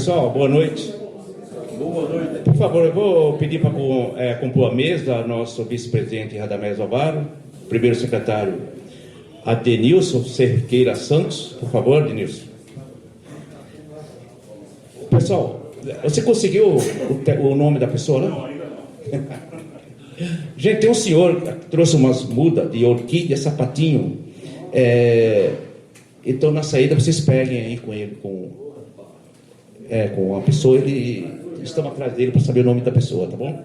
Pessoal, boa noite. Boa noite. Por favor, eu vou pedir para compor a mesa nosso vice-presidente Radamés Ovaro, primeiro secretário Adenilson Cerqueira Santos. Por favor, Adenilson. Pessoal, você conseguiu o nome da pessoa, não? Gente, tem um senhor que trouxe umas mudas de orquídea, sapatinho. Então, na saída, vocês peguem aí com ele, com a pessoa, estamos atrás dele para saber o nome da pessoa, tá bom?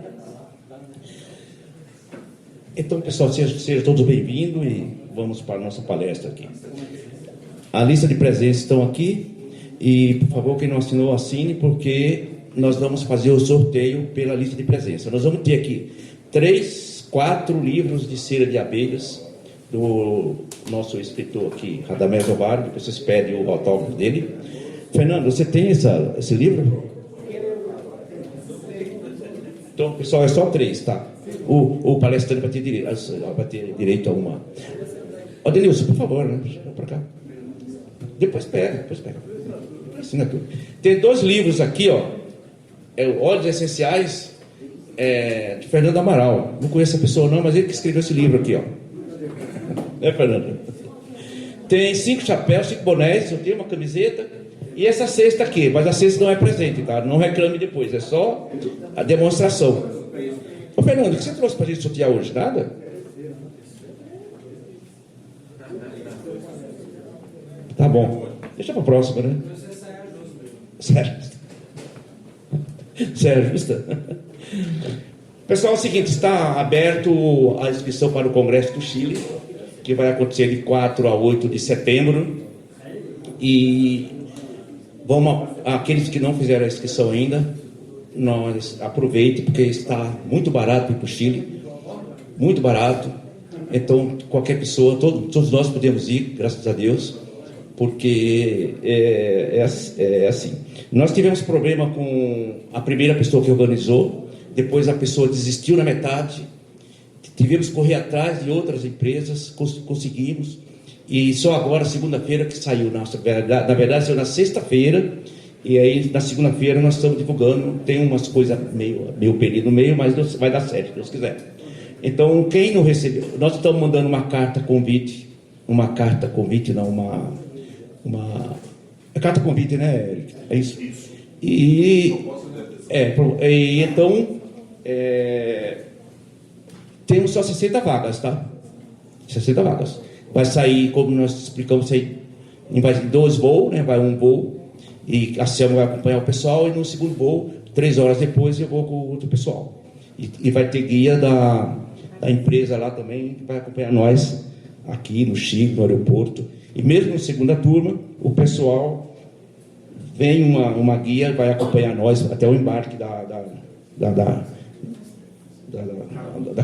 Então, pessoal, sejam todos bem-vindos e vamos para a nossa palestra aqui. A lista de presenças estão aqui e, por favor, quem não assinou, assine, porque nós vamos fazer o sorteio pela lista de presença. Nós vamos ter aqui 4 livros de cera de abelhas do nosso escritor aqui, Radamés Ovaro, que vocês pedem o autógrafo dele. Fernando, você tem esse livro? Então, pessoal, é só 3, tá? O palestrante vai ter direito a uma. Ó, Denilson, por favor, né? Vem pra cá. Depois pega. Assinatura. Tem 2 livros aqui, ó. Óleos Essenciais de Fernando Amaral. Não conheço a pessoa não, mas ele que escreveu esse livro aqui, ó. Fernando? Tem 5 chapéus, 5 bonés, eu tenho uma camiseta. E essa cesta aqui, mas a cesta não é presente, tá? Não reclame depois, é só a demonstração. Ô, Fernando, o que você trouxe para a gente sortear hoje? Nada? Tá bom. Deixa para a próxima, né? Sério, justa? Pessoal, é o seguinte, está aberto a inscrição para o Congresso do Chile, que vai acontecer de 4 a 8 de setembro. E aqueles que não fizeram a inscrição ainda, nós aproveitem, porque está muito barato ir para o Chile, muito barato. Então, qualquer pessoa, todos nós podemos ir, graças a Deus, porque é assim. Nós tivemos problema com a primeira pessoa que organizou, depois a pessoa desistiu na metade, tivemos que correr atrás de outras empresas, conseguimos. E só agora, segunda-feira, que saiu. Na verdade, saiu na sexta-feira. E aí, na segunda-feira, nós estamos divulgando. Tem umas coisas meio período no meio, mas vai dar certo, se Deus quiser. Então, quem não recebeu... Nós estamos mandando uma carta convite. Uma carta convite, não, É carta convite, né, Eric? É isso? Então, temos só 60 vagas, tá? 60 vagas. Vai sair, como nós explicamos, vai 2 voos, né? Vai um voo e a Selma vai acompanhar o pessoal, e no segundo voo, 3 horas depois, eu vou com o outro pessoal. E vai ter guia da empresa lá também, que vai acompanhar nós aqui no Chile, no aeroporto. E mesmo na segunda turma, o pessoal vem uma guia, vai acompanhar nós até o embarque da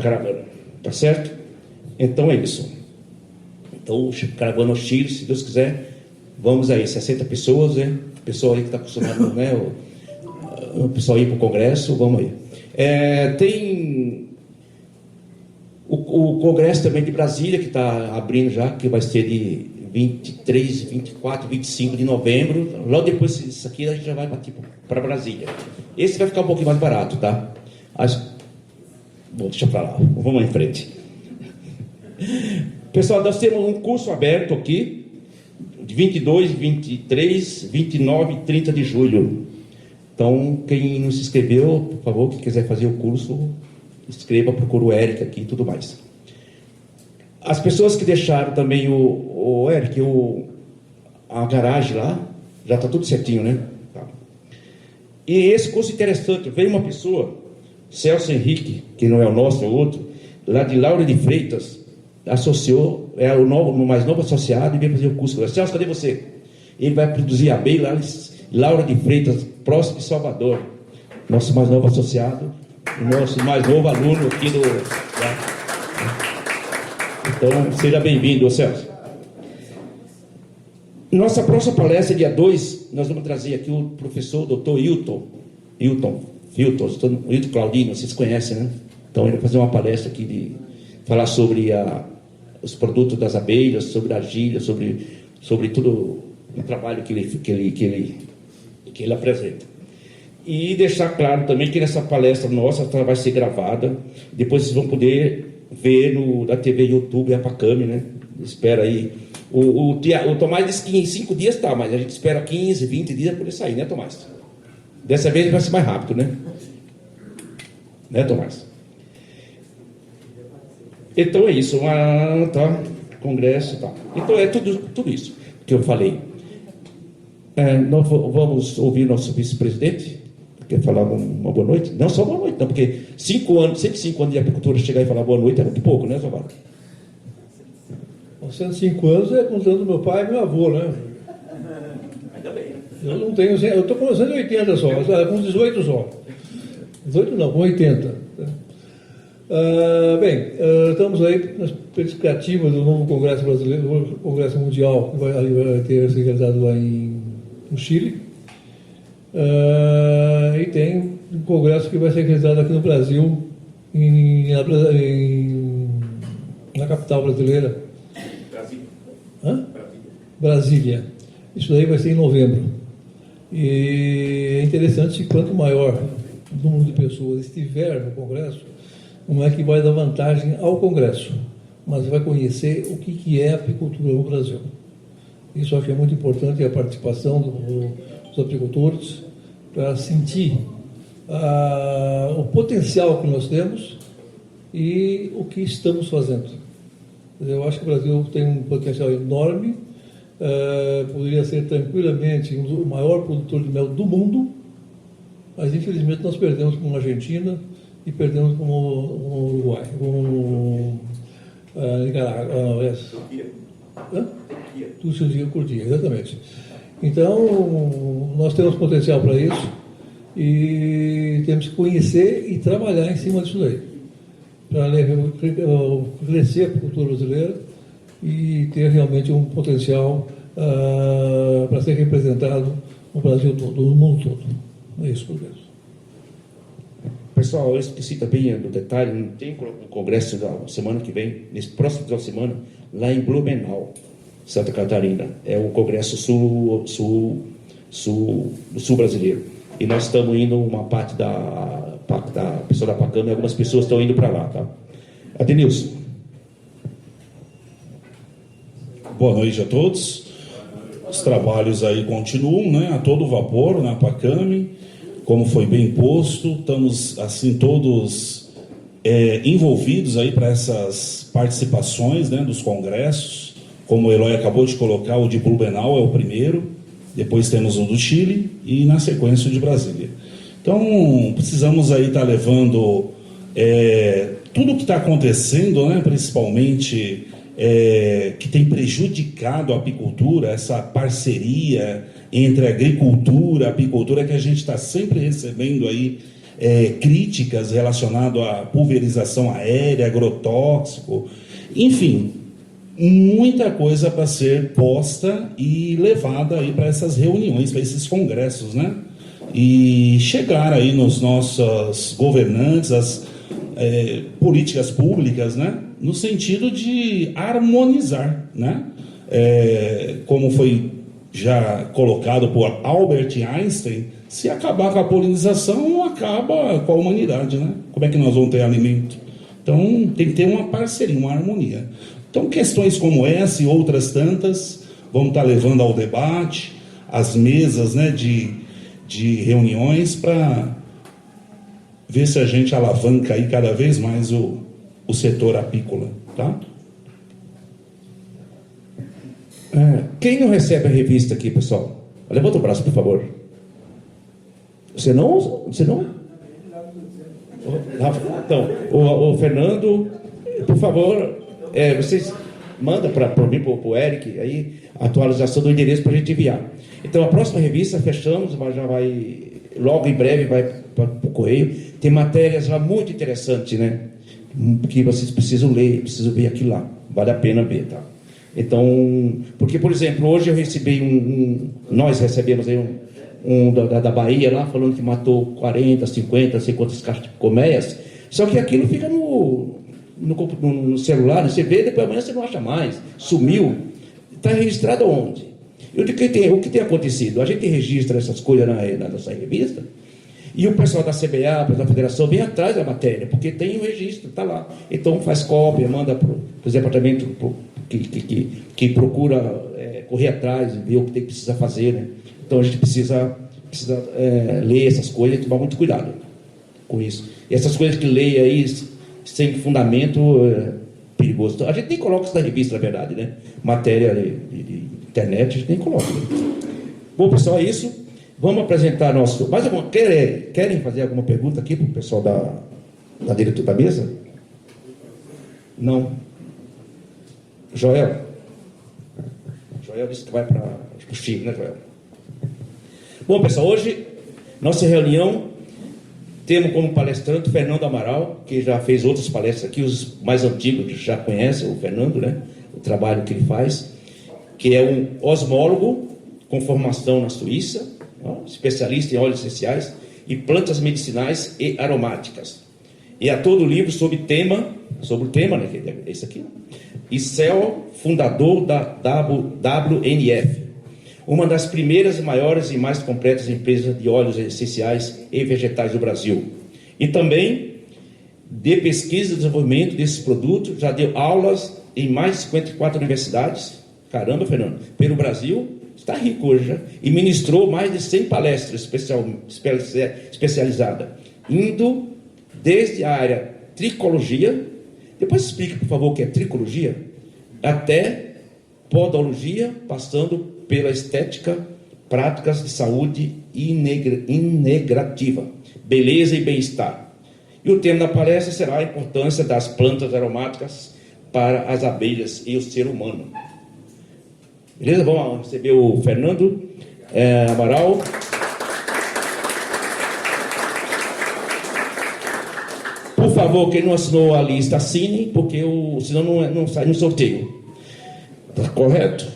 caravana. Tá certo? Então é isso. Então, caravana ao Chile, se Deus quiser, vamos aí, 60 pessoas, né? O pessoal aí que está acostumado, né? O pessoal ir para o Congresso, vamos aí. Tem o Congresso também de Brasília, que está abrindo já, que vai ser de 23, 24, 25 de novembro. Logo depois disso aqui, a gente já vai para Brasília. Esse vai ficar um pouquinho mais barato, tá? Bom, deixa para lá, vamos em frente. Pessoal, nós temos um curso aberto aqui, de 22, 23, 29 e 30 de julho. Então, quem não se inscreveu, por favor, que quiser fazer o curso, escreva, procura o Eric aqui e tudo mais. As pessoas que deixaram também o Eric, a garagem lá, já está tudo certinho, né? Tá. E esse curso interessante, veio uma pessoa, Celso Henrique, que não é o nosso, é o outro, lá de Laura de Freitas, associou, é o mais novo associado, e veio fazer o curso. Celso, cadê você? Ele vai produzir abelha lá em Laura de Freitas, próximo de Salvador. Nosso mais novo associado, o nosso mais novo aluno aqui do... Então, seja bem-vindo, Celso. Nossa próxima palestra, dia 2, nós vamos trazer aqui o professor Dr. Hilton Claudino, vocês conhecem, né? Então, ele vai fazer uma palestra aqui falar sobre os produtos das abelhas, sobre a argila, sobre todo o trabalho que ele que ele apresenta. E deixar claro também que nessa palestra nossa ela vai ser gravada, depois vocês vão poder ver na TV YouTube, a Pacame, né? Espera aí. O Tomás disse que em 5 dias tá, mas a gente espera 15, 20 dias para poder sair, né, Tomás? Dessa vez vai ser mais rápido, né? Né, Tomás? Então é isso, tá? Congresso, tá? Então é tudo isso que eu falei. Nós vamos ouvir nosso vice-presidente. Quer falar uma boa noite? Não só boa noite, não, porque 5 anos, 105 anos de apicultura chegar e falar boa noite é muito pouco, né, Zavara? 105 anos é contando meu pai e meu avô, né? Ainda bem. Eu não tenho, eu estou com 180 só, com 18 só. 18 não, com 80. Bem, estamos aí nas perspectivas do novo Congresso Brasileiro, do novo Congresso Mundial, que vai ter se realizado lá no Chile. E tem um congresso que vai ser realizado aqui no Brasil, na capital brasileira. Brasília. Isso daí vai ser em novembro. E é interessante que quanto maior o número de pessoas estiver no congresso, não é que vai dar vantagem ao congresso, mas vai conhecer o que é a apicultura no Brasil. Isso acho que é muito importante, a participação dos apicultores, para sentir o potencial que nós temos e o que estamos fazendo. Eu acho que o Brasil tem um potencial enorme, poderia ser tranquilamente o maior produtor de mel do mundo, mas infelizmente nós perdemos com a Argentina e perdemos com o Uruguai, com Nicarágua. Turquia, exatamente. Então, nós temos potencial para isso e temos que conhecer e trabalhar em cima disso daí, para crescer a cultura brasileira e ter realmente um potencial para ser representado no Brasil todo, no mundo todo. É isso, por Deus. Pessoal, eu esqueci também do detalhe, tem um congresso da semana que vem, nesse próximo final de semana, lá em Blumenau, Santa Catarina. É o congresso sul brasileiro. E nós estamos indo, uma parte da pessoa da Pacame, algumas pessoas estão indo para lá, tá? Adenilson. Boa noite a todos. Os trabalhos aí continuam, né, a todo vapor na Pacame, como foi bem posto. Estamos assim todos envolvidos aí para essas participações, né, dos congressos. Como o Eloy acabou de colocar, o de Blumenau é o primeiro, depois temos o do Chile e na sequência o de Brasília. Então precisamos aí estar levando tudo o que está acontecendo, né, principalmente que tem prejudicado a apicultura, essa parceria entre a agricultura e a apicultura, que a gente está sempre recebendo aí críticas relacionadas à pulverização aérea, agrotóxico, enfim, muita coisa para ser posta e levada aí para essas reuniões, para esses congressos, né? E chegar aí nos nossos governantes, as políticas públicas, né? No sentido de harmonizar, né? Como foi já colocado por Albert Einstein, se acabar com a polinização, acaba com a humanidade, né? Como é que nós vamos ter alimento? Então, tem que ter uma parceria, uma harmonia. Então, questões como essa e outras tantas, vamos estar levando ao debate, às mesas, né, de reuniões, para ver se a gente alavanca aí cada vez mais o setor apícola, tá? Quem não recebe a revista aqui, pessoal? Levanta o braço, por favor. Você não? Então, o Fernando, por favor, vocês mandam para mim, para o Eric, aí, a atualização do endereço para a gente enviar. Então, a próxima revista, fechamos, mas já vai, logo em breve, vai para o correio. Tem matérias lá muito interessantes, né? Que vocês precisam ler, precisam ver aquilo lá. Vale a pena ver, tá? Então, porque, por exemplo, hoje eu recebi nós recebemos aí da Bahia lá, falando que matou 40, 50, não sei quantas caixas de colmeias, só que aquilo fica no celular, você vê, depois amanhã você não acha mais, sumiu. Está registrado onde? E o que tem acontecido? A gente registra essas coisas na nossa revista, e o pessoal da CBA, o pessoal da Federação, vem atrás da matéria, porque tem o registro, está lá. Então faz cópia, manda para os departamentos que procura correr atrás, ver o que precisa fazer, né? Então a gente precisa ler essas coisas e tomar muito cuidado com isso. E essas coisas que leem aí, sem fundamento, perigoso. Então, a gente nem coloca isso na revista, na verdade, né? Matéria de internet, a gente nem coloca. Né? Bom, pessoal, é isso. Vamos apresentar nosso... Querem fazer alguma pergunta aqui para o pessoal da diretora da mesa? Não. Joel disse que vai para o Chile, né, Joel? Bom, pessoal, hoje, nossa reunião, temos como palestrante o Fernando Amaral, que já fez outras palestras aqui, os mais antigos que já conhecem o Fernando, né? O trabalho que ele faz, que é um osmólogo com formação na Suíça, especialista em óleos essenciais e plantas medicinais e aromáticas. E há todo o livro sobre o tema, né, que é esse aqui, e CEO, fundador da WNF, uma das primeiras, maiores e mais completas empresas de óleos essenciais e vegetais do Brasil. E também de pesquisa e desenvolvimento desses produtos, já deu aulas em mais de 54 universidades, caramba, Fernando, pelo Brasil. Está rico hoje, já, e ministrou mais de 100 palestras especializadas, indo desde a área tricologia, depois explique, por favor, o que é tricologia, até podologia, passando pela estética, práticas de saúde integrativa, beleza e bem-estar. E o tema da palestra será a importância das plantas aromáticas para as abelhas e o ser humano. Beleza? Vamos receber o Fernando Amaral. Por favor, quem não assinou a lista, assine, porque senão não sai no sorteio. Tá correto?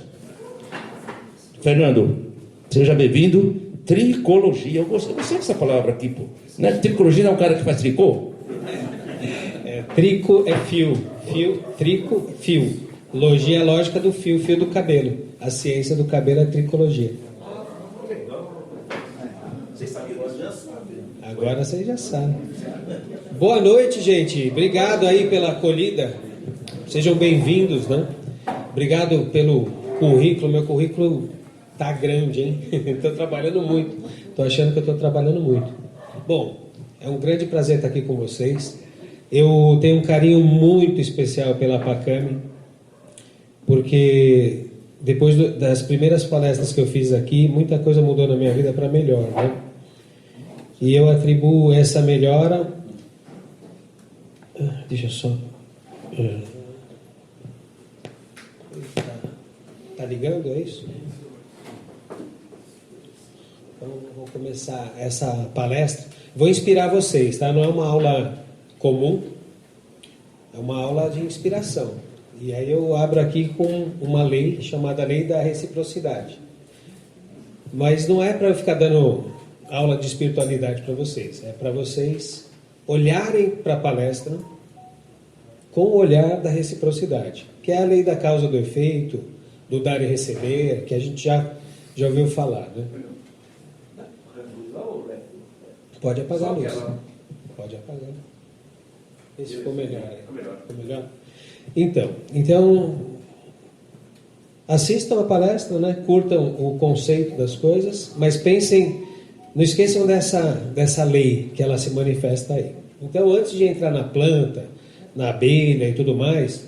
Fernando, seja bem-vindo. Tricologia. Eu gostei dessa palavra aqui, pô. Né? Tricologia não é um cara que faz tricô? Trico é fio. Trico, fio. Logia é a lógica do fio do cabelo. A ciência do cabelo é tricologia. Agora vocês já sabem. Boa noite, gente. Obrigado aí pela acolhida. Sejam bem-vindos, né? Obrigado pelo currículo. Meu currículo tá grande, hein? Estou trabalhando muito. Estou achando que eu estou trabalhando muito. Bom, é um grande prazer estar aqui com vocês. Eu tenho um carinho muito especial pela Pacame, porque depois das primeiras palestras que eu fiz aqui, muita coisa mudou na minha vida para melhor, né? E eu atribuo essa melhora... Deixa eu só... Tá ligando, é isso? Então, vou começar essa palestra. Vou inspirar vocês, tá? Não é uma aula comum, é uma aula de inspiração. E aí eu abro aqui com uma lei chamada Lei da Reciprocidade. Mas não é para eu ficar dando aula de espiritualidade para vocês. É para vocês olharem para a palestra com o olhar da reciprocidade, que é a lei da causa do efeito, do dar e receber, que a gente já ouviu falar, né? Pode apagar a luz. Pode apagar. Esse ficou melhor. Ficou melhor? Então, assistam a palestra, né? Curtam o conceito das coisas, mas pensem, não esqueçam dessa lei que ela se manifesta aí. Então, antes de entrar na planta, na abelha e tudo mais,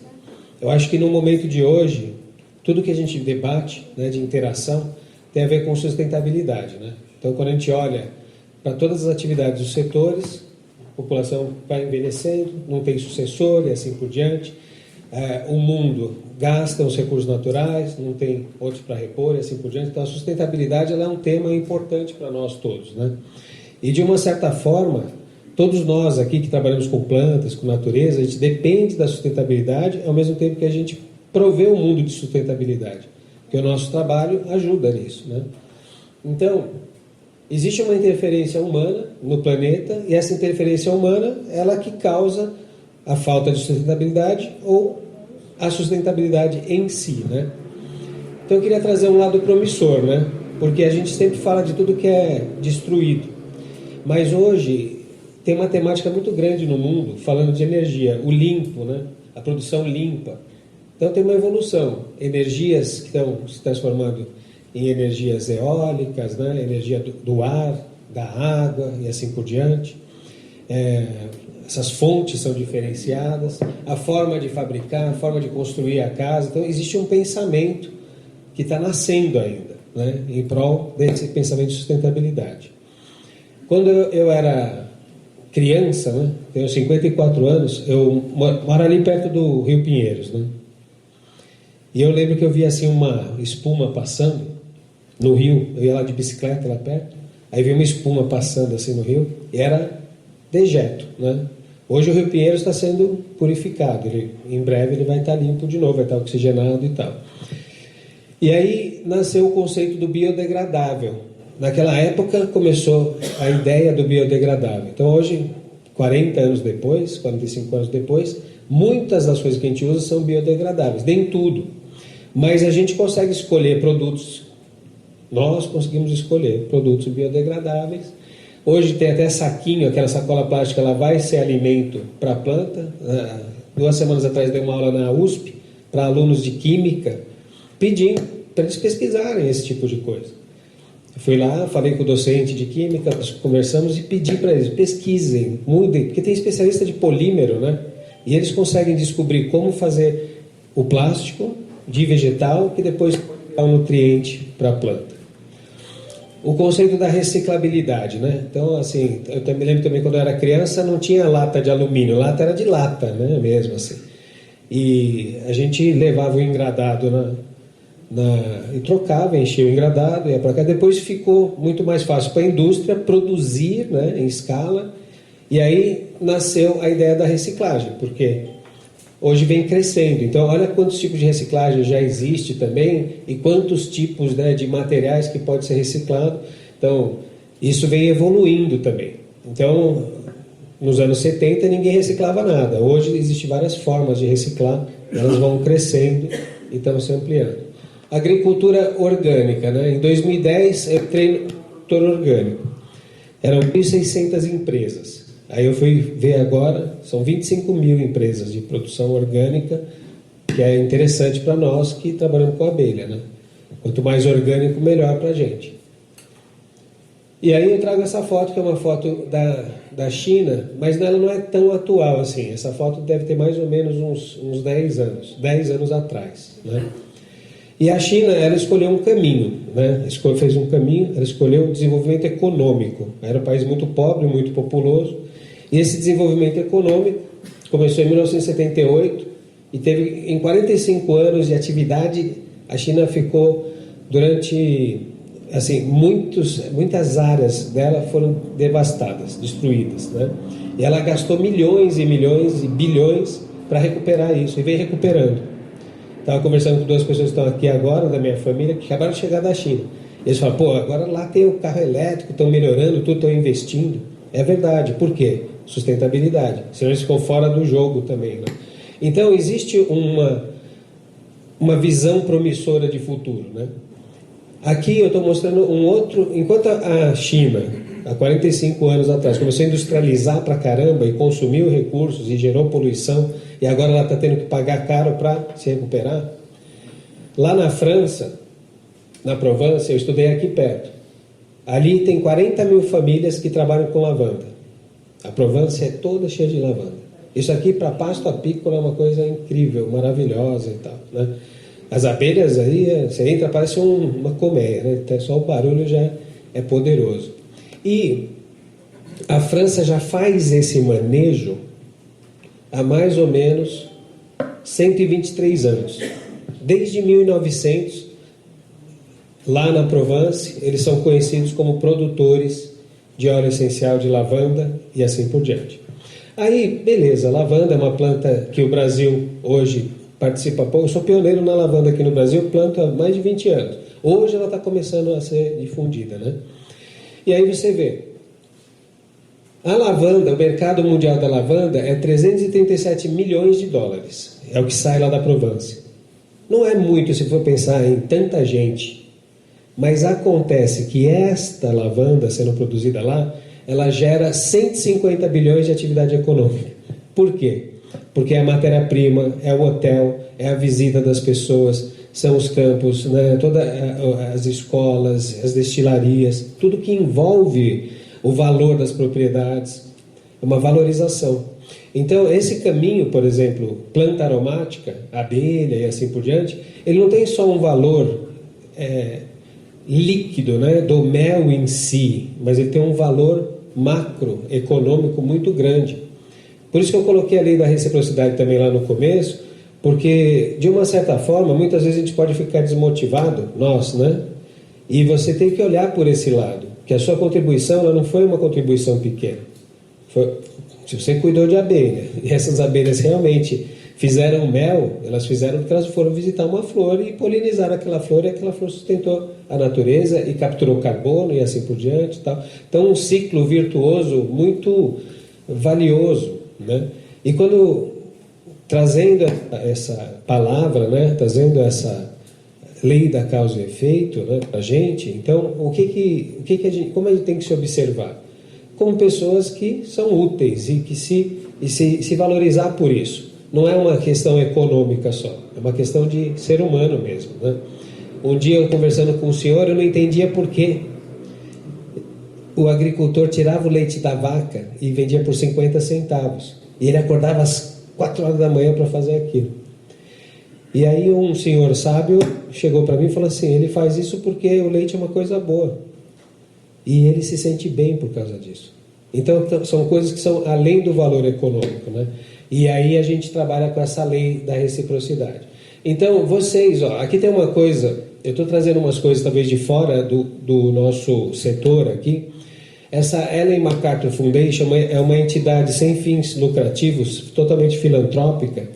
eu acho que no momento de hoje, tudo que a gente debate, né, de interação tem a ver com sustentabilidade, né? Então, quando a gente olha para todas as atividades dos setores, a população vai envelhecendo, não tem sucessor e assim por diante. O mundo gasta os recursos naturais, não tem outros para repor e assim por diante. Então a sustentabilidade ela é um tema importante para nós todos, né? E de uma certa forma, todos nós aqui que trabalhamos com plantas, com natureza, a gente depende da sustentabilidade ao mesmo tempo que a gente provê um mundo de sustentabilidade, porque o nosso trabalho ajuda nisso, né? Então, existe uma interferência humana no planeta e essa interferência humana ela que causa a falta de sustentabilidade ou a sustentabilidade em si, né? Então eu queria trazer um lado promissor, né? Porque a gente sempre fala de tudo que é destruído. Mas hoje tem uma temática muito grande no mundo falando de energia, o limpo, né? A produção limpa. Então tem uma evolução, energias que estão se transformando em energias eólicas, né? Energia do ar, da água e assim por diante. Essas fontes são diferenciadas, a forma de fabricar, a forma de construir a casa. Então existe um pensamento que está nascendo ainda, né? Em prol desse pensamento de sustentabilidade. Quando eu era criança, né? Tenho 54 anos, eu moro ali perto do Rio Pinheiros, né? E eu lembro que eu via assim uma espuma passando no rio. Eu ia lá de bicicleta lá perto, aí vi uma espuma passando assim no rio, e era dejeto, né? Hoje o Rio Pinheiros está sendo purificado, em breve ele vai estar limpo de novo, vai estar oxigenado e tal. E aí nasceu o conceito do biodegradável. Naquela época começou a ideia do biodegradável. Então hoje, 40 anos depois, 45 anos depois, muitas das coisas que a gente usa são biodegradáveis, nem tudo. Mas a gente consegue escolher produtos, nós conseguimos escolher produtos biodegradáveis. Hoje tem até saquinho, aquela sacola plástica, ela vai ser alimento para a planta. 2 semanas atrás dei uma aula na USP para alunos de química, pedindo para eles pesquisarem esse tipo de coisa. Eu fui lá, falei com o docente de química, conversamos e pedi para eles, pesquisem, mudem, porque tem especialista de polímero, né? E eles conseguem descobrir como fazer o plástico de vegetal que depois dá um nutriente para a planta. O conceito da reciclabilidade, né? Então, assim, eu me lembro também quando eu era criança não tinha lata de alumínio, lata era de lata, né? Mesmo assim. E a gente levava o engradado e trocava, enchia o engradado, ia para cá. Depois ficou muito mais fácil para a indústria produzir, né, em escala. E aí nasceu a ideia da reciclagem, porque hoje vem crescendo. Então, olha quantos tipos de reciclagem já existe também e quantos tipos, né, de materiais que pode ser reciclado. Então, isso vem evoluindo também. Então, nos anos 70 ninguém reciclava nada. Hoje existem várias formas de reciclar, elas vão crescendo e estão se ampliando. Agricultura orgânica, né? Em 2010 eu entrei no setor orgânico. Eram 1.600 empresas. Aí eu fui ver agora, são 25 mil empresas de produção orgânica, que é interessante para nós que trabalhamos com abelha, né? Quanto mais orgânico, melhor para a gente. E aí eu trago essa foto, que é uma foto da China, mas ela não é tão atual assim. Essa foto deve ter mais ou menos uns 10 anos atrás, né? E a China, ela escolheu um caminho, né? Fez um caminho, ela escolheu o desenvolvimento econômico. Era um país muito pobre, muito populoso. E esse desenvolvimento econômico começou em 1978 e teve, em 45 anos de atividade, a China ficou durante, assim, muitas áreas dela foram devastadas, destruídas, né? E ela gastou milhões e milhões e bilhões para recuperar isso, e vem recuperando. Estava conversando com 2 pessoas que estão aqui agora, da minha família, que acabaram de chegar da China. Eles falam, pô, agora lá tem o carro elétrico, estão melhorando, tudo, estão investindo. É verdade, por quê? Sustentabilidade, senão eles ficam fora do jogo também, né? Então existe uma visão promissora de futuro, né? Aqui eu estou mostrando um outro. Enquanto a China, há 45 anos atrás, começou a industrializar pra caramba e consumiu recursos e gerou poluição, e agora ela está tendo que pagar caro para se recuperar. Lá na França, na Provence, eu estudei aqui perto. Ali tem 40 mil famílias que trabalham com lavanda. A Provence é toda cheia de lavanda. Isso aqui para pasto apícola é uma coisa incrível, maravilhosa e tal, né? As abelhas aí, você entra, parece uma colmeia, né? Até só o barulho já é poderoso. E a França já faz esse manejo há mais ou menos 123 anos. Desde 1900, lá na Provence, eles são conhecidos como produtores de óleo essencial de lavanda e assim por diante. Aí, beleza, lavanda é uma planta que o Brasil hoje participa pouco. Eu sou pioneiro na lavanda aqui no Brasil, planto há mais de 20 anos. Hoje ela está começando a ser difundida, né? E aí você vê, a lavanda, o mercado mundial da lavanda é 337 milhões de dólares. É o que sai lá da Provence. Não é muito se for pensar em tanta gente, mas acontece que esta lavanda sendo produzida lá, ela gera 150 bilhões de atividade econômica. Por quê? Porque é a matéria-prima, é o hotel, é a visita das pessoas, são os campos, né? Todas as escolas, as destilarias, tudo que envolve o valor das propriedades, é uma valorização. Então, esse caminho, por exemplo, planta aromática, abelha e assim por diante, ele não tem só um valor líquido, né, do mel em si, mas ele tem um valor macroeconômico muito grande. Por isso que eu coloquei a lei da reciprocidade também lá no começo, porque, de uma certa forma, muitas vezes a gente pode ficar desmotivado, nós, né? E você tem que olhar por esse lado, que a sua contribuição ela não foi uma contribuição pequena. Se você cuidou de abelha, e essas abelhas realmente fizeram mel, elas fizeram porque elas foram visitar uma flor e polinizaram aquela flor, e aquela flor sustentou a natureza e capturou carbono e assim por diante. Tal. Então, um ciclo virtuoso muito valioso, né? E quando, trazendo essa palavra, né, trazendo essa lei da causa e efeito, né, para a gente, então, como a gente tem que se observar? Como pessoas que são úteis e que se valorizar por isso. Não é uma questão econômica só, é uma questão de ser humano mesmo, né? Um dia eu conversando com o senhor, eu não entendia por que o agricultor tirava o leite da vaca e vendia por 50 centavos. E ele acordava às 4 horas da manhã para fazer aquilo. E aí um senhor sábio chegou para mim e falou assim, ele faz isso porque o leite é uma coisa boa. E ele se sente bem por causa disso. Então, são coisas que são além do valor econômico, né? E aí a gente trabalha com essa lei da reciprocidade. Então, vocês, aqui tem uma coisa, eu estou trazendo umas coisas talvez de fora do nosso setor aqui. Essa Ellen MacArthur Foundation é uma entidade sem fins lucrativos, totalmente filantrópica,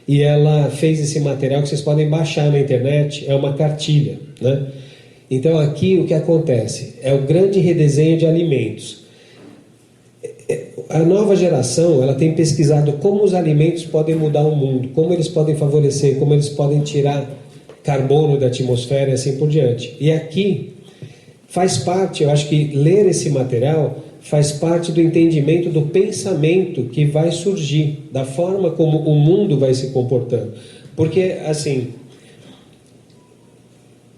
e ela fez esse material que vocês podem baixar na internet, é uma cartilha, né? Então, aqui o que acontece é o grande redesenho de alimentos. A nova geração ela tem pesquisado como os alimentos podem mudar o mundo, como eles podem favorecer, como eles podem tirar carbono da atmosfera e assim por diante. E aqui faz parte, eu acho que ler esse material faz parte do entendimento do pensamento que vai surgir, da forma como o mundo vai se comportando. Porque, assim,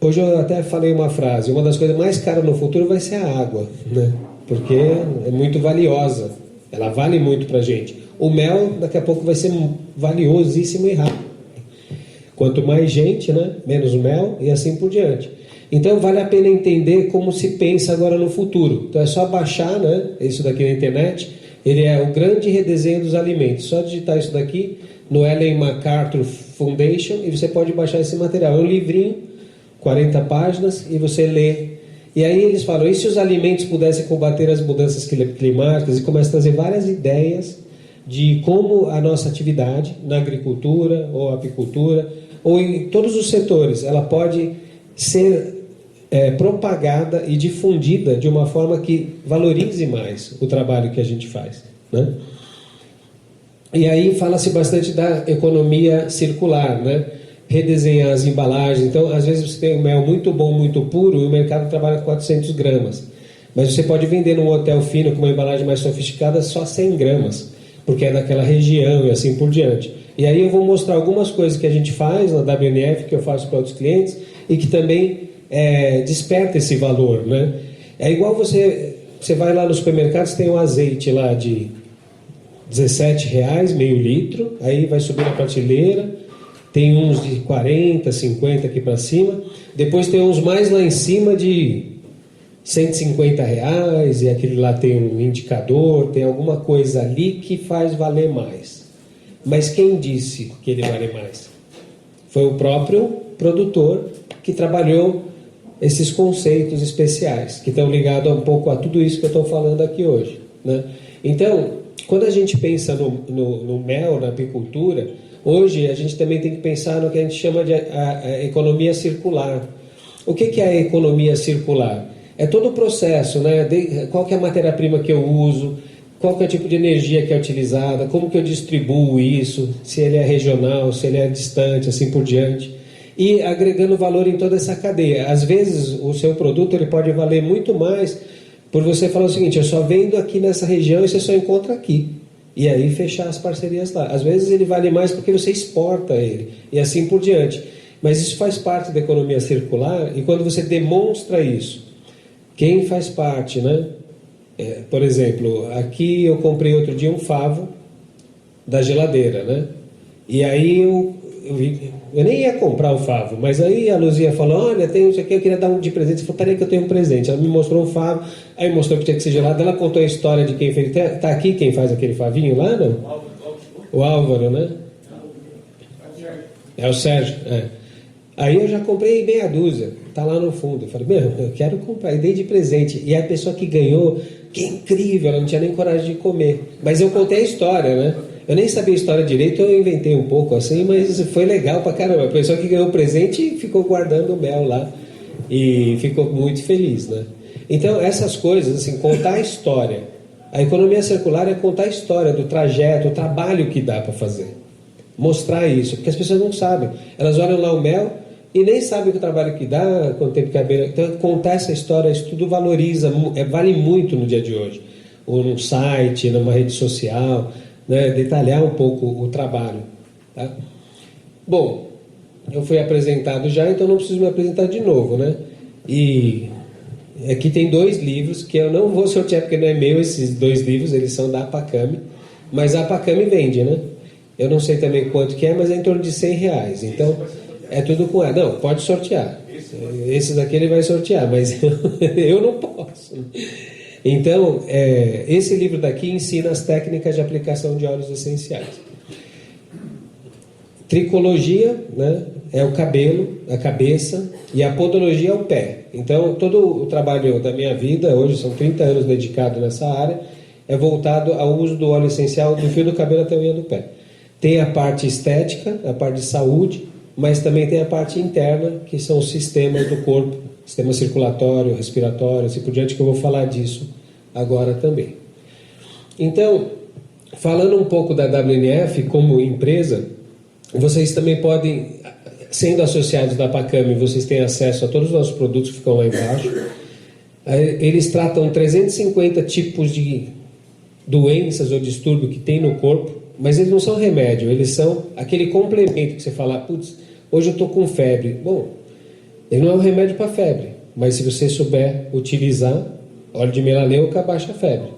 hoje eu até falei uma frase, uma das coisas mais caras no futuro vai ser a água, né? Porque é muito valiosa, ela vale muito para a gente. O mel daqui a pouco vai ser valiosíssimo e rápido. Quanto mais gente, né? Menos mel e assim por diante. Então vale a pena entender como se pensa agora no futuro. Então é só baixar, né, isso daqui na internet, ele é o grande redesenho dos alimentos. Só digitar isso daqui no Ellen MacArthur Foundation e você pode baixar esse material. É um livrinho, 40 páginas, e você lê. E aí eles falam, e se os alimentos pudessem combater as mudanças climáticas? E começam a trazer várias ideias de como a nossa atividade na agricultura ou apicultura, ou em todos os setores, ela pode ser propagada e difundida de uma forma que valorize mais o trabalho que a gente faz, né? E aí fala-se bastante da economia circular, né? Redesenhar as embalagens. Então, às vezes você tem um mel muito bom, muito puro, e o mercado trabalha com 400 gramas. Mas você pode vender num hotel fino com uma embalagem mais sofisticada só 100 gramas, porque é daquela região e assim por diante. E aí eu vou mostrar algumas coisas que a gente faz na WNF, que eu faço para outros clientes, e que também desperta esse valor, né? É igual você vai lá no supermercado, você tem um azeite lá de R$17, meio litro, aí vai subir na prateleira, tem uns de 40, 50 aqui para cima, depois tem uns mais lá em cima de R$150, e aquele lá tem um indicador, tem alguma coisa ali que faz valer mais. Mas quem disse que ele vale mais? Foi o próprio produtor que trabalhou esses conceitos especiais, que estão ligados um pouco a tudo isso que eu estou falando aqui hoje, né? Então, quando a gente pensa no mel, na apicultura, hoje a gente também tem que pensar no que a gente chama de a economia circular. O que é a economia circular? É todo o processo, né? Qual que é a matéria-prima que eu uso, qual que é o tipo de energia que é utilizada, como que eu distribuo isso, se ele é regional, se ele é distante, assim por diante. e agregando valor em toda essa cadeia. Às vezes o seu produto ele pode valer muito mais por você falar o seguinte: eu só vendo aqui nessa região e você só encontra aqui. E aí fechar as parcerias lá. Às vezes ele vale mais porque você exporta ele e assim por diante. Mas isso faz parte da economia circular, e quando você demonstra isso, quem faz parte, né? Por exemplo, aqui eu comprei outro dia um favo da geladeira, né? E aí eu nem ia comprar o favo, mas aí a Luzia falou: olha, tem isso aqui, eu queria dar um de presente. Eu falei: peraí que eu tenho um presente. Ela me mostrou um favo, aí mostrou que tinha que ser gelado. Ela contou a história de quem fez. Tá aqui quem faz aquele favinho lá, não? O Álvaro, né? É o Sérgio, Aí eu já comprei meia dúzia, tá lá no fundo. Eu falei: meu, eu quero comprar, e dei de presente. E a pessoa que ganhou, que incrível, ela não tinha nem coragem de comer. Mas eu contei a história, né? Eu nem sabia a história direito, eu inventei um pouco assim, mas foi legal pra caramba. A pessoa que ganhou o presente ficou guardando o mel lá e ficou muito feliz, né? Então, essas coisas, assim, contar a história. A economia circular é contar a história do trajeto, o trabalho que dá para fazer. Mostrar isso, porque as pessoas não sabem. Elas olham lá o mel e nem sabem o trabalho que dá, quanto tempo que é. Então, contar essa história, isso tudo valoriza, vale muito no dia de hoje. Ou num site, numa rede social, né? Detalhar um pouco o trabalho. Tá? Bom, eu fui apresentado já, então não preciso me apresentar de novo, né? E aqui tem 2 livros que eu não vou sortear porque não é meu, esses 2 livros, eles são da Apacame, mas a Apacame vende, né? Eu não sei também quanto que é, mas é em torno de R$100. Então, é tudo com ela. Não, pode sortear. Esse daqui ele vai sortear, mas eu não posso. Então, esse livro daqui ensina as técnicas de aplicação de óleos essenciais. Tricologia, né, é o cabelo, a cabeça, e a podologia é o pé. Então, todo o trabalho da minha vida, hoje são 30 anos dedicado nessa área, é voltado ao uso do óleo essencial do fio do cabelo até a unha do pé. Tem a parte estética, a parte de saúde, mas também tem a parte interna, que são os sistemas do corpo, sistema circulatório, respiratório, assim por diante, que eu vou falar disso agora também. Então, falando um pouco da WNF como empresa, vocês também podem, sendo associados da Apacame, vocês têm acesso a todos os nossos produtos que ficam lá embaixo. Eles tratam 350 tipos de doenças ou distúrbio que tem no corpo, mas eles não são remédio, eles são aquele complemento que você fala: putz, hoje eu estou com febre. Bom, ele não é um remédio para febre, mas se você souber utilizar, óleo de melaleuca abaixa a febre.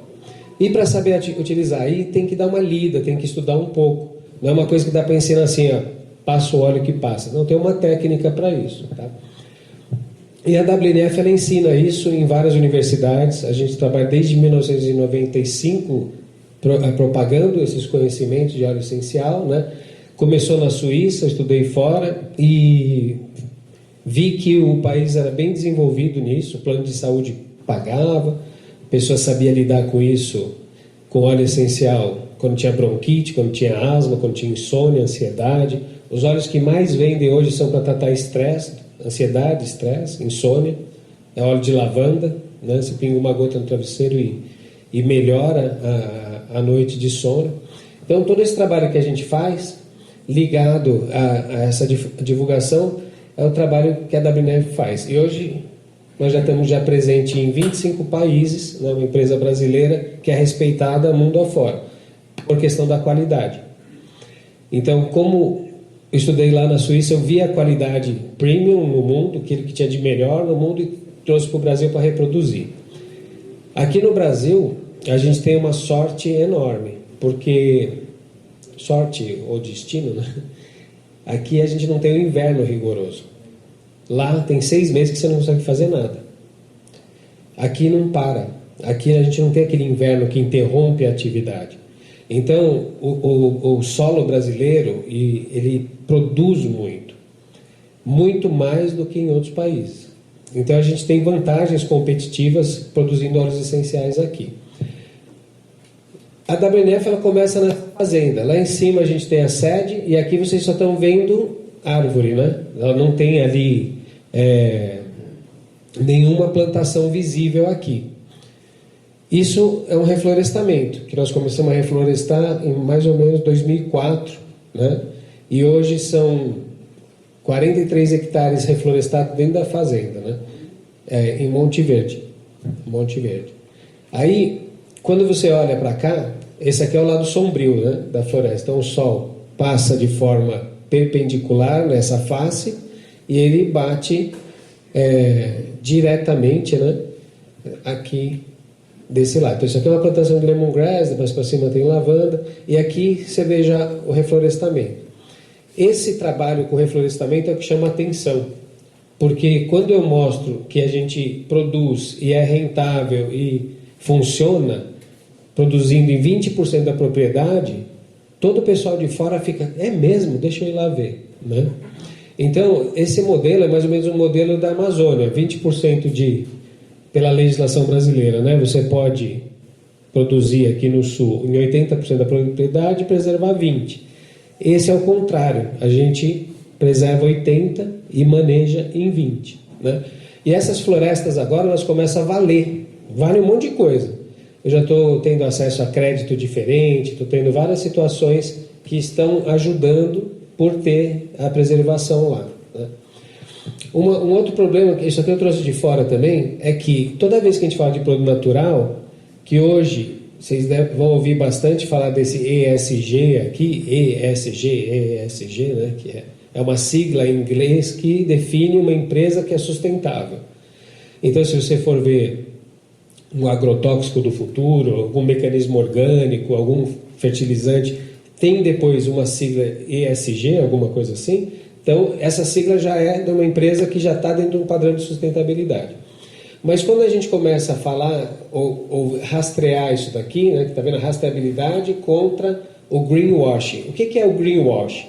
E para saber utilizar, aí tem que dar uma lida, tem que estudar um pouco. Não é uma coisa que dá para ensinar assim, ó, passa o óleo que passa. Não, tem uma técnica para isso, tá? E a WNF, ela ensina isso em várias universidades. A gente trabalha desde 1995 propagando esses conhecimentos de óleo essencial, né? Começou na Suíça, estudei fora e vi que o país era bem desenvolvido nisso, o plano de saúde pagava, a pessoa sabia lidar com isso, com óleo essencial, quando tinha bronquite, quando tinha asma, quando tinha insônia, ansiedade. Os óleos que mais vendem hoje são para tratar estresse, ansiedade, estresse, insônia. É óleo de lavanda, né? Você pinga uma gota no travesseiro e melhora a noite de sono. Então, todo esse trabalho que a gente faz, ligado a essa divulgação, é o trabalho que a WNF faz. E hoje nós já estamos presente em 25 países, né? Uma empresa brasileira que é respeitada mundo afora, por questão da qualidade. Então, como eu estudei lá na Suíça, eu vi a qualidade premium no mundo, aquilo que tinha de melhor no mundo, e trouxe para o Brasil para reproduzir. Aqui no Brasil, a gente tem uma sorte enorme, porque sorte ou destino, né? Aqui a gente não tem o inverno rigoroso. Lá tem 6 meses que você não consegue fazer nada. Aqui não para. Aqui a gente não tem aquele inverno que interrompe a atividade. Então, o solo brasileiro, ele produz muito. Muito mais do que em outros países. Então, a gente tem vantagens competitivas produzindo óleos essenciais aqui. A WNF, ela começa na fazenda. Lá em cima a gente tem a sede e aqui vocês só estão vendo árvore, né? Ela não tem ali nenhuma plantação visível aqui. Isso é um reflorestamento, que nós começamos a reflorestar em mais ou menos 2004, né? E hoje são 43 hectares reflorestados dentro da fazenda, né? Em Monte Verde. Monte Verde. Aí, quando você olha para cá, esse aqui é o lado sombrio, né, da floresta. Então, o sol passa de forma perpendicular nessa face e ele bate diretamente, né, aqui desse lado. Então, isso aqui é uma plantação de lemongrass, depois para cima tem lavanda, e aqui você vê já o reflorestamento. Esse trabalho com reflorestamento é o que chama atenção, porque quando eu mostro que a gente produz e é rentável e funciona, produzindo em 20% da propriedade, todo o pessoal de fora fica, é mesmo? Deixa eu ir lá ver, né? Então, esse modelo é mais ou menos um modelo da Amazônia, 20% pela legislação brasileira, né? Você pode produzir aqui no sul em 80% da propriedade e preservar 20%. Esse é o contrário, a gente preserva 80% e maneja em 20%, né? E essas florestas agora, elas começam a valer, vale um monte de coisa. Eu já estou tendo acesso a crédito diferente, estou tendo várias situações que estão ajudando por ter a preservação lá, né? Um outro problema, isso aqui eu trouxe de fora também, é que toda vez que a gente fala de produto natural, que hoje vocês vão ouvir bastante falar desse ESG aqui, ESG, né, que é uma sigla em inglês que define uma empresa que é sustentável. Então, se você for ver um agrotóxico do futuro, algum mecanismo orgânico, algum fertilizante, tem depois uma sigla ESG, alguma coisa assim. Então, essa sigla já é de uma empresa que já está dentro de um padrão de sustentabilidade. Mas quando a gente começa a falar ou rastrear isso daqui, né, que está vendo a rastreabilidade contra o greenwashing. O que é o greenwashing?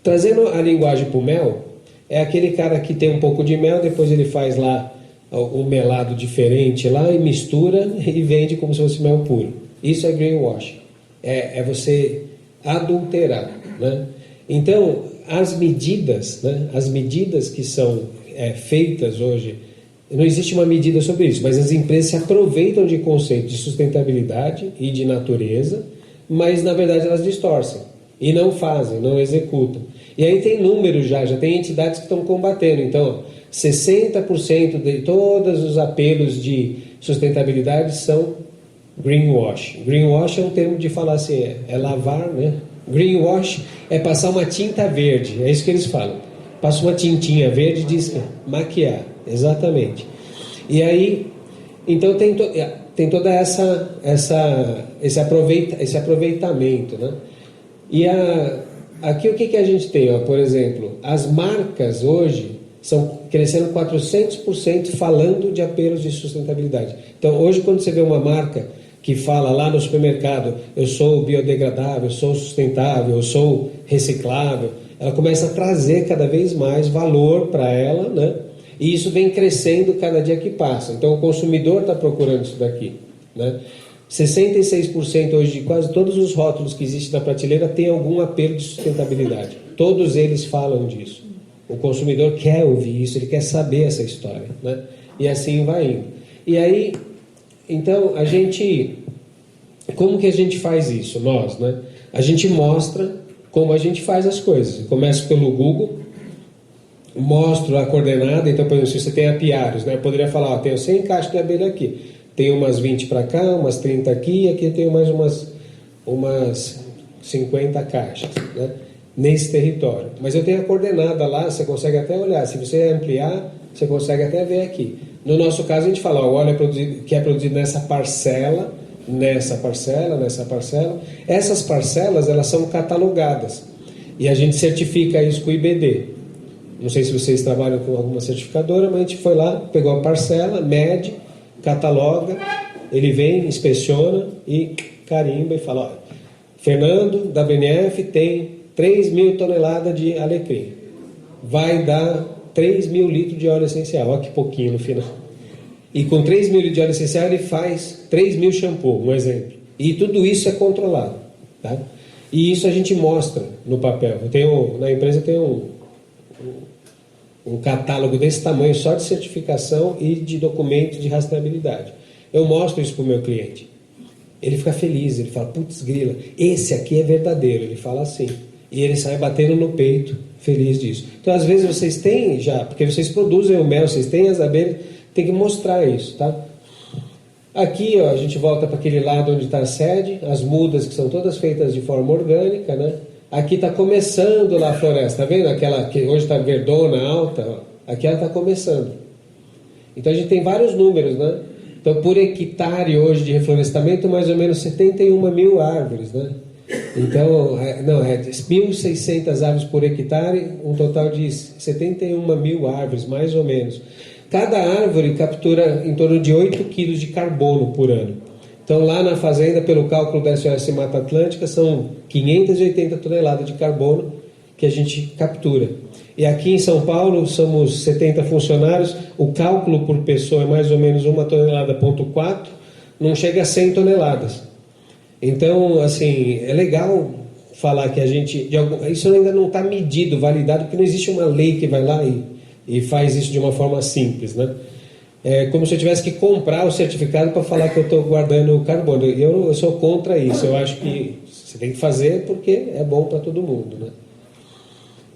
Trazendo a linguagem para o mel, é aquele cara que tem um pouco de mel, depois ele faz lá um melado diferente lá e mistura e vende como se fosse mel puro. Isso é greenwashing. É você adulterar, né? Então, as medidas, né, as medidas que são feitas hoje, não existe uma medida sobre isso, mas as empresas se aproveitam de conceitos de sustentabilidade e de natureza, mas na verdade elas distorcem e não fazem, não executam. E aí tem números já tem entidades que estão combatendo. Então, 60% de todos os apelos de sustentabilidade são greenwash. Greenwash é um termo de falar assim, é lavar, né? Greenwash é passar uma tinta verde, é isso que eles falam. Passa uma tintinha verde e diz maquiar, exatamente. E aí, então tem toda esse aproveitamento, né? E aqui o que a gente tem, ó, por exemplo, as marcas hoje estão crescendo 400% falando de apelos de sustentabilidade. Então, hoje, quando você vê uma marca que fala lá no supermercado, eu sou biodegradável, eu sou sustentável, eu sou reciclável, ela começa a trazer cada vez mais valor para ela, né? E isso vem crescendo cada dia que passa. Então, o consumidor está procurando isso daqui, né? 66% hoje de quase todos os rótulos que existem na prateleira tem algum apelo de sustentabilidade. Todos eles falam disso. O consumidor quer ouvir isso, ele quer saber essa história, né? E assim vai indo. E aí, então, como que a gente faz isso? Nós, né? A gente mostra como a gente faz as coisas. Eu começo pelo Google, mostro a coordenada. Então, por exemplo, se você tem apiários, né? Eu poderia falar, ó, tenho 100 caixas de abelha aqui. Tem umas 20 para cá, umas 30 aqui, e aqui eu tenho mais umas 50 caixas, né, nesse território. Mas eu tenho a coordenada lá, você consegue até olhar. Se você ampliar, você consegue até ver aqui. No nosso caso, a gente fala, o óleo que é produzido nessa parcela, nessa parcela, nessa parcela. Essas parcelas, elas são catalogadas. E a gente certifica isso com o IBD. Não sei se vocês trabalham com alguma certificadora, mas a gente foi lá, pegou a parcela, mede, cataloga, ele vem, inspeciona e carimba e fala, olha, Fernando, da BNF, tem 3.000 toneladas de alecrim. Vai dar 3.000 litros de óleo essencial. Olha que pouquinho no final. E com 3.000 litros de óleo essencial, ele faz 3.000 shampoo, um exemplo. E tudo isso é controlado, tá? E isso a gente mostra no papel. Na empresa tem um catálogo desse tamanho só de certificação e de documentos de rastreabilidade. Eu mostro isso para o meu cliente. Ele fica feliz, ele fala, putz grila, esse aqui é verdadeiro. Ele fala assim. E ele sai batendo no peito, feliz disso. Então, às vezes, vocês têm já, porque vocês produzem o mel, vocês têm as abelhas, tem que mostrar isso, tá? Aqui, ó, a gente volta para aquele lado onde está a sede, as mudas que são todas feitas de forma orgânica, né? Aqui está começando lá a floresta, tá vendo? Aquela que hoje está verdona, alta, ó. Aqui ela está começando. Então a gente tem vários números, né? Então por hectare hoje de reflorestamento, mais ou menos 71 mil árvores, né? Então, 1.600 árvores por hectare, um total de 71 mil árvores, mais ou menos. Cada árvore captura em torno de 8 quilos de carbono por ano. Então, lá na fazenda, pelo cálculo da SOS Mata Atlântica, são 580 toneladas de carbono que a gente captura. E aqui em São Paulo, somos 70 funcionários, o cálculo por pessoa é mais ou menos 1,4 tonelada, não chega a 100 toneladas. Então, assim, é legal falar que a gente... Isso ainda não está medido, validado, porque não existe uma lei que vai lá e faz isso de uma forma simples, né? É como se eu tivesse que comprar o certificado para falar que eu estou guardando o carbono. E eu sou contra isso. Eu acho que você tem que fazer porque é bom para todo mundo, né?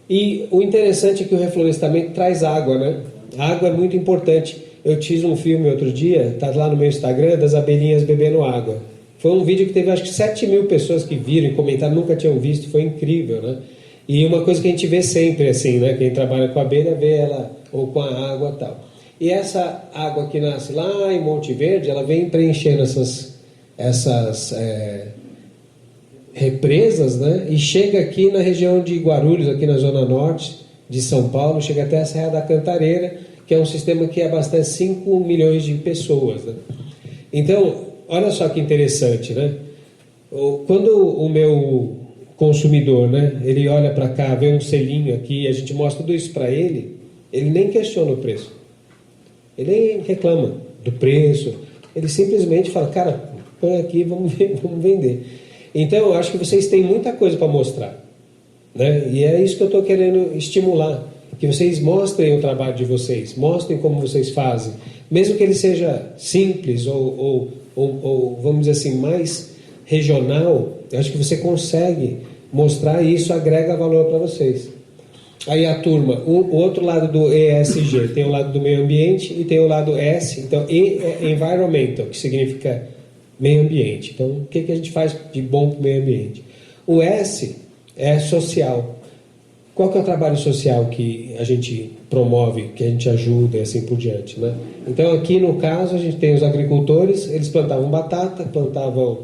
E o interessante é que o reflorestamento traz água, né? A água é muito importante. Eu fiz um filme outro dia, está lá no meu Instagram, das abelhinhas bebendo água. Foi um vídeo que teve acho que 7.000 pessoas que viram e comentaram, nunca tinham visto, foi incrível, né? E uma coisa que a gente vê sempre assim, né? Quem trabalha com a abelha vê ela, ou com a água e tal. E essa água que nasce lá em Monte Verde, ela vem preenchendo essas represas, né? E chega aqui na região de Guarulhos, aqui na zona norte de São Paulo, chega até a Serra da Cantareira, que é um sistema que abastece 5 milhões de pessoas, né? Então, olha só que interessante, né? Quando o meu consumidor, né, ele olha para cá, vê um selinho aqui, a gente mostra tudo isso para ele nem questiona o preço. Ele nem reclama do preço. Ele simplesmente fala, cara, põe aqui, vamos vender. Então, eu acho que vocês têm muita coisa para mostrar, né? E é isso que eu estou querendo estimular. Que vocês mostrem o trabalho de vocês, mostrem como vocês fazem. Mesmo que ele seja simples ou vamos dizer assim, mais regional, eu acho que você consegue mostrar e isso agrega valor para vocês. Aí a turma, o outro lado do ESG, tem o lado do meio ambiente e tem o lado S, então E é environmental, que significa meio ambiente. Então, o que a gente faz de bom para o meio ambiente? O S é social. Qual que é o trabalho social que a gente promove, que a gente ajuda e assim por diante, né? Então, aqui no caso, a gente tem os agricultores, eles plantavam batata, plantavam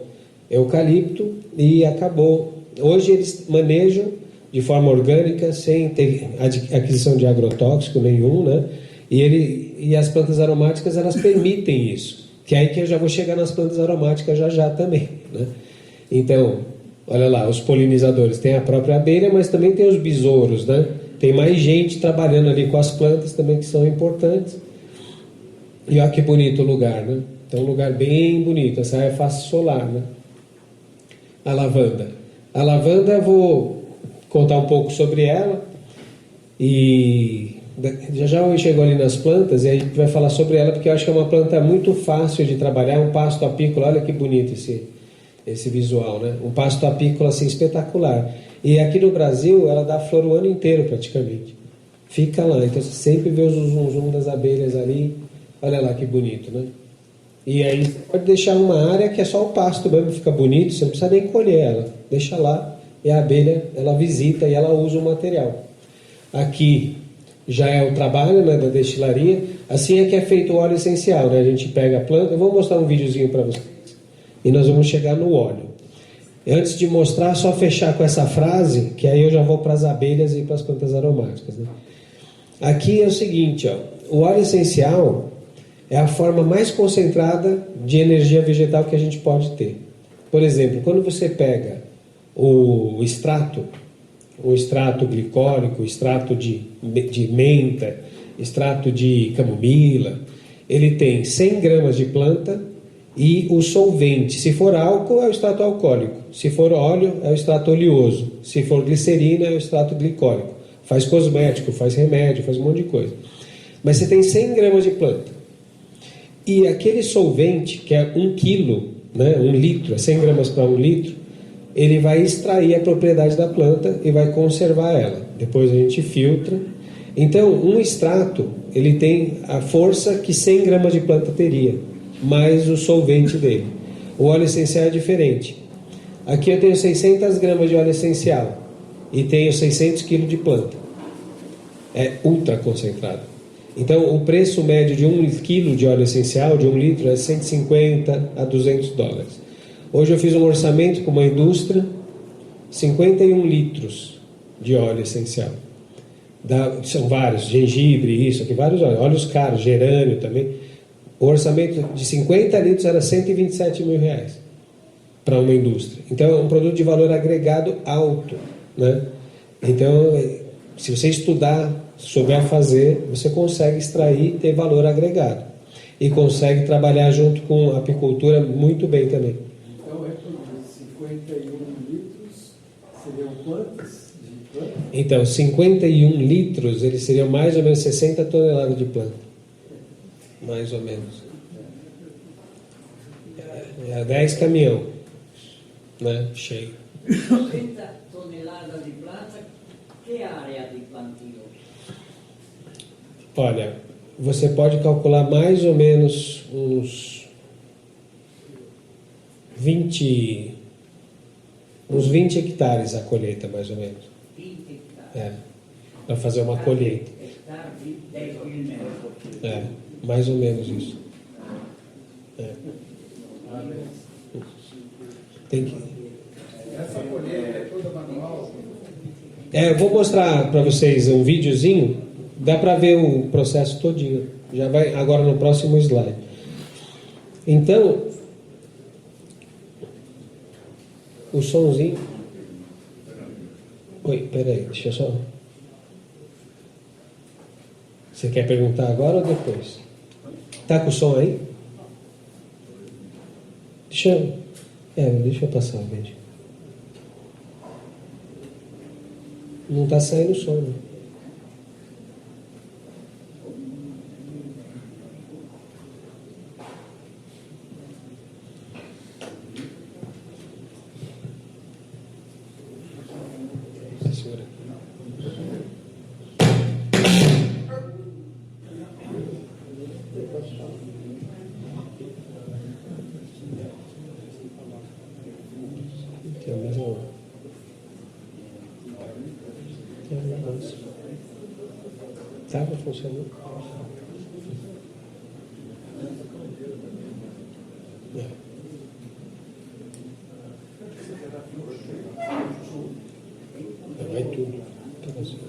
eucalipto e acabou. Hoje eles manejam de forma orgânica, sem ter aquisição de agrotóxico nenhum, né? E as plantas aromáticas, elas permitem isso. Que é aí que eu já vou chegar nas plantas aromáticas já também, né? Então, olha lá, os polinizadores. Tem a própria abelha, mas também tem os besouros, né? Tem mais gente trabalhando ali com as plantas também que são importantes. E olha que bonito o lugar, né? Então, um lugar bem bonito. Essa é a face solar, né? A lavanda. A lavanda, eu vou contar um pouco sobre ela. E já eu chego ali nas plantas e a gente vai falar sobre ela, porque eu acho que é uma planta muito fácil de trabalhar. Um pasto apícola, olha que bonito esse visual, né? Um pasto apícola assim espetacular. E aqui no Brasil ela dá flor o ano inteiro praticamente. Fica lá, então você sempre vê o zum das abelhas ali. Olha lá que bonito, né? E aí você pode deixar uma área que é só o pasto mesmo, fica bonito, você não precisa nem colher ela. Deixa lá e a abelha, ela visita e ela usa o material. Aqui já é o trabalho, né, da destilaria. Assim é que é feito o óleo essencial, né? A gente pega a planta, eu vou mostrar um videozinho para vocês. E nós vamos chegar no óleo. Antes de mostrar, só fechar com essa frase, que aí eu já vou para as abelhas e para as plantas aromáticas, né? Aqui é o seguinte, ó, o óleo essencial é a forma mais concentrada de energia vegetal que a gente pode ter. Por exemplo, quando você pega o extrato glicólico, extrato de menta, extrato de camomila, ele tem 100 gramas de planta e o solvente. Se for álcool, é o extrato alcoólico. Se for óleo, é o extrato oleoso. Se for glicerina, é o extrato glicólico. Faz cosmético, faz remédio, faz um monte de coisa. Mas você tem 100 gramas de planta. E aquele solvente, que é 1 quilo, né, 1 litro, é 100 gramas para 1 litro, ele vai extrair a propriedade da planta e vai conservar ela. Depois a gente filtra. Então, um extrato, ele tem a força que 100 gramas de planta teria, mais o solvente dele. O óleo essencial é diferente. Aqui eu tenho 600 gramas de óleo essencial e tenho 600 kg de planta. É ultra concentrado. Então, o preço médio de 1 kg de óleo essencial, de 1 litro, é 150 a 200 dólares. Hoje eu fiz um orçamento com uma indústria, 51 litros de óleo essencial. São vários, gengibre, isso aqui, vários óleos. Óleos caros, gerânio também. O orçamento de 50 litros era 127 mil reais para uma indústria. Então, é um produto de valor agregado alto, né? Então, se você estudar, souber fazer, você consegue extrair e ter valor agregado. E consegue trabalhar junto com a apicultura muito bem também. Então, é por 51 litros, seriam quantos de planta? Então, 51 litros, eles seriam mais ou menos 60 toneladas de planta. Mais ou menos. É 10 caminhão, né? Cheio. 30 toneladas de planta, que área de plantio? Olha, você pode calcular mais ou menos uns 20 hectares a colheita, mais ou menos. 20 hectares. É, para fazer uma colheita. Hectare de 10 mil metros. É, mais ou menos isso. É. Tem que... Essa colheita é toda manual? Eu vou mostrar para vocês um videozinho, dá para ver o processo todinho. Já vai agora no próximo slide. Então, o sonzinho. Oi, peraí, deixa eu só. Você quer perguntar agora ou depois? Tá com o som aí? Deixa eu passar o vídeo. Não está saindo o som, né? Segura. Tem a mesma. Estava funcionando. Vai tudo. Tudo assim.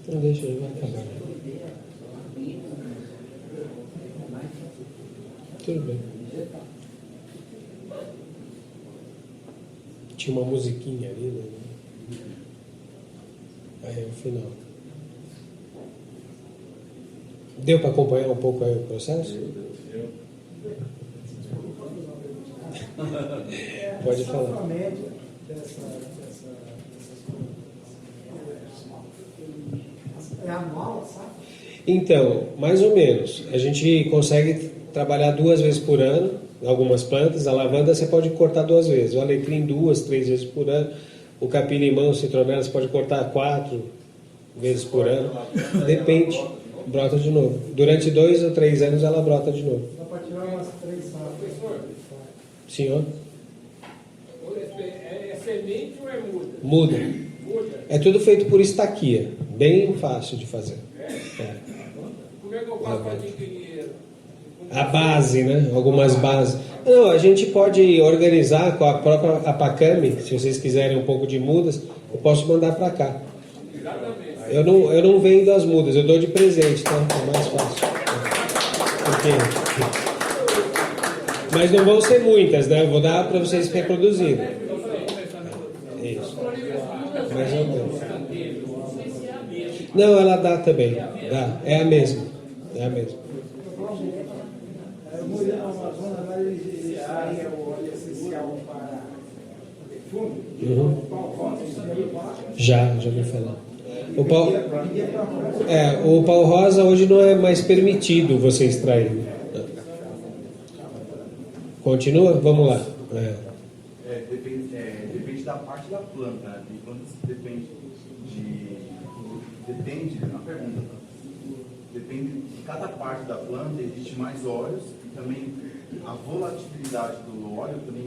Então deixa ele, vai acabar. Tudo bem. Tinha uma musiquinha ali, né? Aí no final. Deu para acompanhar um pouco aí o processo? Pode falar. A média dessas é anual, sabe? Então, mais ou menos. A gente consegue trabalhar 2 vezes por ano, algumas plantas. A lavanda você pode cortar 2 vezes. O alecrim 2, 3 vezes por ano. O capim-limão, o citronela, você pode cortar 4 vezes por ano. Depende. Brota de novo. Durante 2 ou 3 anos ela brota de novo. Dá para tirar umas 3 safras. Senhor? É semente ou é muda? Muda. Muda. É tudo feito por estaquia. Bem fácil de fazer. É. Como é que eu faço para adquirir? A base, né? Algumas bases. Não, a gente pode organizar com a própria Apacame, se vocês quiserem um pouco de mudas, eu posso mandar para cá. Eu não vendo as mudas, eu dou de presente, tá? É mais fácil. Mas não vão ser muitas, né? Eu vou dar para vocês reproduzirem. Isso. Mais ou menos. dentro. Não sei se é a mesma. Não, ela dá também. Dá. É a mesma. É a mesma. O Moinho Amazonas lá, ele extraía o óleo essencial para fundo, Uhum. o pau rosa, isso aí Já ouvi falar. O pau rosa hoje não é mais permitido você extrair. Continua? Vamos lá. Depende da parte da planta, né? Tem plantas que depende, a pergunta, tá? Depende de cada parte da planta, existe mais óleos e também a volatilidade do óleo também,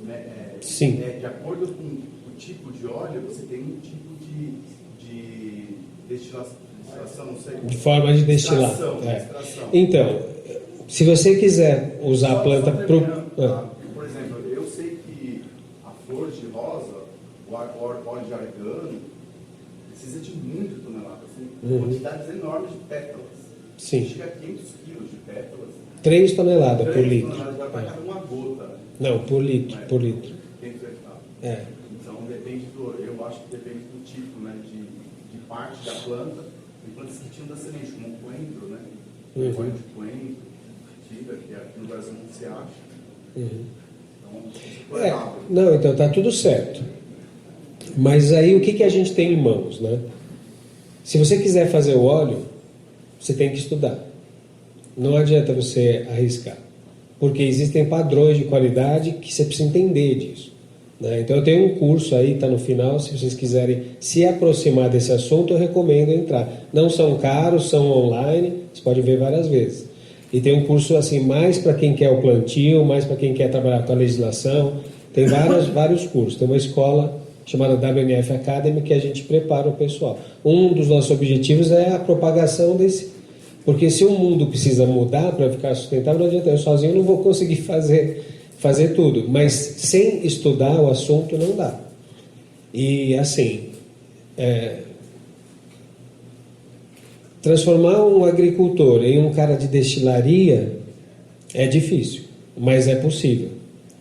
né, Sim. de acordo com o tipo de óleo, você tem um tipo de destilação, não sei. De forma de destilar. Extração. Então, se você quiser usar a planta Só pro... terminando, tá? Por exemplo, eu sei que a flor de rosa, o óleo de argano, precisa de muito toneladas, assim, quantidades enormes de pétalas. Sim. Chega a 500 quilos de pétalas. 3 toneladas por 3 litro. toneladas vai para cada uma gota, né? Não, por litro. Por litro. Dentro do hectare. É. Então depende eu acho que depende do tipo, né, de parte da planta. Tem plantas que tinham da semente, como o coentro, né? Uhum. Coentro, tira, que aqui no Brasil não se acha. Uhum. Então, se for errado. Não, então tá tudo certo. Mas aí o que a gente tem em mãos, né? Se você quiser fazer o óleo, você tem que estudar. Não adianta você arriscar. Porque existem padrões de qualidade que você precisa entender disso, né? Então eu tenho um curso aí, está no final, se vocês quiserem se aproximar desse assunto, eu recomendo entrar. Não são caros, são online, você pode ver várias vezes. E tem um curso assim, mais para quem quer o plantio, mais para quem quer trabalhar com a legislação. Tem vários cursos. Tem uma escola chamada WNF Academy que a gente prepara o pessoal. Um dos nossos objetivos é a propagação desse... Porque se o mundo precisa mudar para ficar sustentável, não adianta. Eu sozinho não vou conseguir fazer tudo. Mas sem estudar o assunto não dá. E assim... transformar um agricultor em um cara de destilaria é difícil, mas é possível,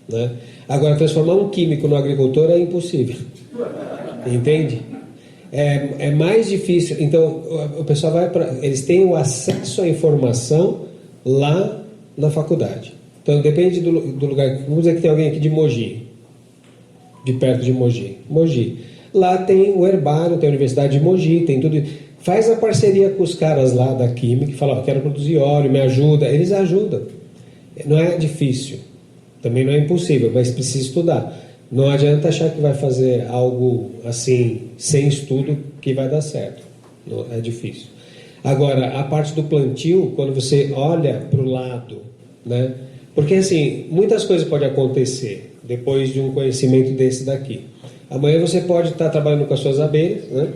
né? Agora, transformar um químico no agricultor é impossível. Entende? É mais difícil. Então, o pessoal vai para... Eles têm o acesso à informação lá na faculdade. Então, depende do lugar. Vamos dizer que tem alguém aqui de Mogi, de perto de Mogi. Lá tem o herbário, tem a Universidade de Mogi, tem tudo. Faz a parceria com os caras lá da Química e fala, quero produzir óleo, me ajuda. Eles ajudam. Não é difícil. Também não é impossível, mas precisa estudar. Não adianta achar que vai fazer algo assim, sem estudo, que vai dar certo. Não, é difícil. Agora, a parte do plantio, quando você olha para o lado, né? Porque assim, muitas coisas podem acontecer depois de um conhecimento desse daqui. Amanhã você pode estar trabalhando com as suas abelhas, né?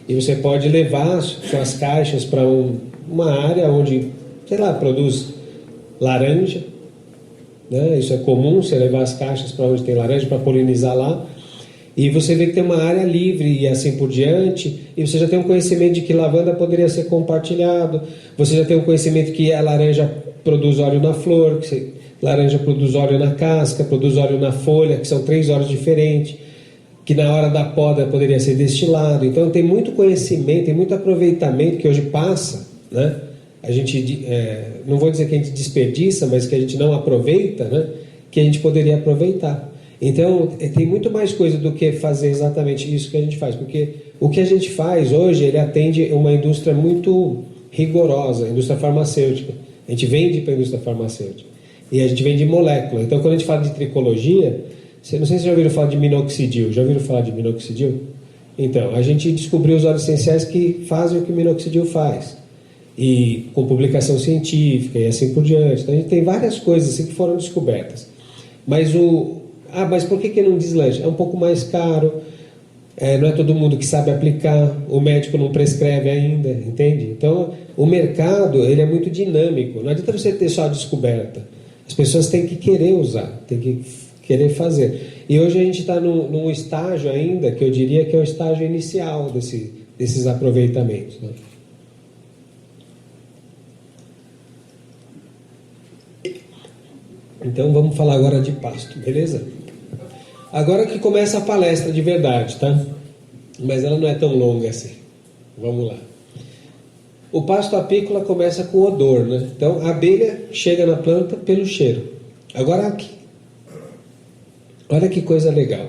E você pode levar suas caixas para uma área onde, sei lá, produz laranja, né? Isso é comum, você levar as caixas para onde tem laranja para polinizar lá. E você vê que tem uma área livre e assim por diante. E você já tem um conhecimento de que lavanda poderia ser compartilhado. Você já tem um conhecimento que a laranja produz óleo na flor, que laranja produz óleo na casca, produz óleo na folha, que são 3 óleos diferentes, que na hora da poda poderia ser destilado. Então tem muito conhecimento, tem muito aproveitamento que hoje passa, né? A gente, não vou dizer que a gente desperdiça, mas que a gente não aproveita, né? Que a gente poderia aproveitar. Então tem muito mais coisa do que fazer exatamente isso que a gente faz, porque o que a gente faz hoje, ele atende uma indústria muito rigorosa, a indústria farmacêutica. A gente vende para a indústria farmacêutica e a gente vende molécula. Então quando a gente fala de tricologia, não sei se vocês já ouviram falar de minoxidil. Já ouviram falar de minoxidil? Então, a gente descobriu os óleos essenciais que fazem o que o minoxidil faz. E com publicação científica e assim por diante. Então, a gente tem várias coisas assim que foram descobertas. Mas mas por que não deslancha? É um pouco mais caro, não é todo mundo que sabe aplicar, o médico não prescreve ainda, entende? Então, o mercado ele é muito dinâmico. Não adianta você ter só a descoberta. As pessoas têm que querer usar, têm que querer fazer. E hoje a gente está num estágio ainda, que eu diria que é o estágio inicial desses aproveitamentos, né? Então vamos falar agora de pasto, beleza? Agora que começa a palestra de verdade, tá? mas ela não é tão longa assim. Vamos lá. O pasto apícola começa com odor, né? Então a abelha chega na planta pelo cheiro. Agora aqui, olha que coisa legal.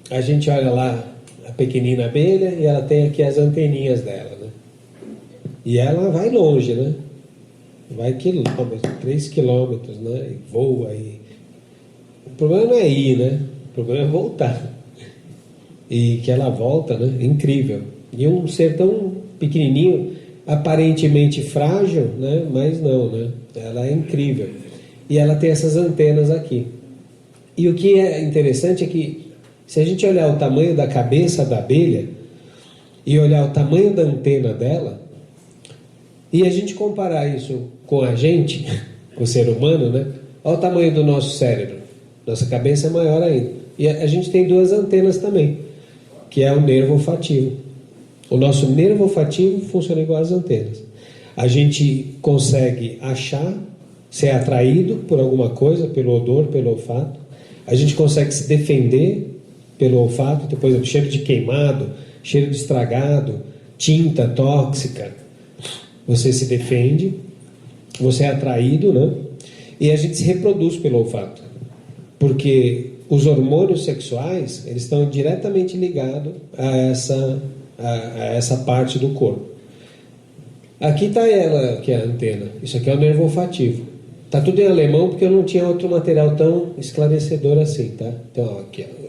A gente olha lá a pequenina abelha e ela tem aqui as anteninhas dela, né? E ela vai longe, né? Vai quilômetros, 3 quilômetros, né? E voa. O problema não é ir, né? O problema é voltar. E que ela volta, né? É incrível. E um ser tão pequenininho, aparentemente frágil, né? Mas não, né? Ela é incrível. E ela tem essas antenas aqui. E o que é interessante é que, se a gente olhar o tamanho da cabeça da abelha e olhar o tamanho da antena dela, e a gente comparar isso com a gente, com o ser humano, né? Olha o tamanho do nosso cérebro. Nossa cabeça é maior ainda. E a gente tem 2 antenas também, que é o nervo olfativo. O nosso nervo olfativo funciona igual às antenas. A gente consegue achar, ser atraído por alguma coisa, pelo odor, pelo olfato. A gente consegue se defender pelo olfato, depois o cheiro de queimado, cheiro de estragado, tinta tóxica. Você se defende, você é atraído, né? E a gente se reproduz pelo olfato. Porque os hormônios sexuais, eles estão diretamente ligados a essa parte do corpo. Aqui está ela, que é a antena. Isso aqui é o nervo olfativo. Está tudo em alemão porque eu não tinha outro material tão esclarecedor assim, tá? Então, ó, aqui, ó.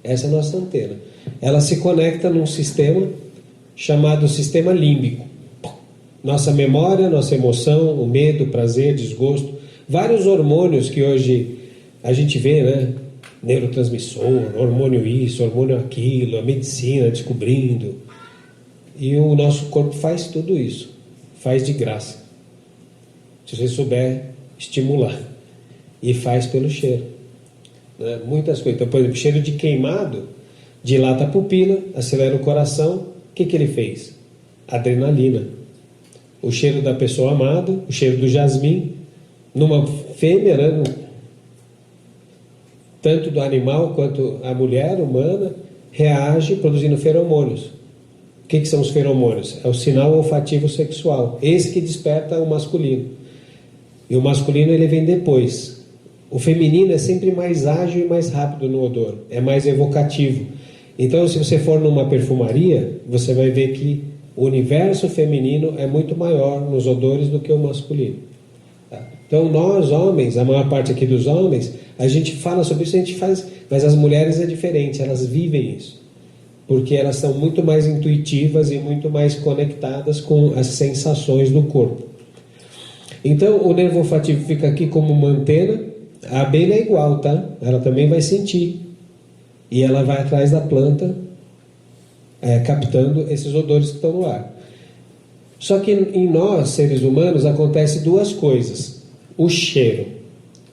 Essa é a nossa antena. Ela se conecta num sistema chamado sistema límbico. Nossa memória, nossa emoção, o medo, o prazer, desgosto, vários hormônios que hoje a gente vê, né? Neurotransmissor, hormônio isso, hormônio aquilo, a medicina descobrindo. E o nosso corpo faz tudo isso, faz de graça, se você souber estimular. E faz pelo cheiro, né? Muitas coisas. Então, por exemplo, cheiro de queimado dilata a pupila, acelera o coração. O que ele fez? Adrenalina. O cheiro da pessoa amada, o cheiro do jasmim, numa fêmea, né? Tanto do animal quanto a mulher humana reage produzindo feromônios. O que são os feromônios? É o sinal olfativo sexual, esse que desperta o masculino. E o masculino ele vem depois. O feminino é sempre mais ágil e mais rápido no odor, é mais evocativo. Então, se você for numa perfumaria, você vai ver que o universo feminino é muito maior nos odores do que o masculino. Tá? Então, nós homens, a maior parte aqui dos homens, a gente fala sobre isso, a gente faz, mas as mulheres é diferente, elas vivem isso. Porque elas são muito mais intuitivas e muito mais conectadas com as sensações do corpo. Então, o nervo olfativo fica aqui como uma antena. A abelha é igual, tá? Ela também vai sentir. E ela vai atrás da planta, captando esses odores que estão no ar. Só que em nós, seres humanos, acontece 2 coisas. O cheiro,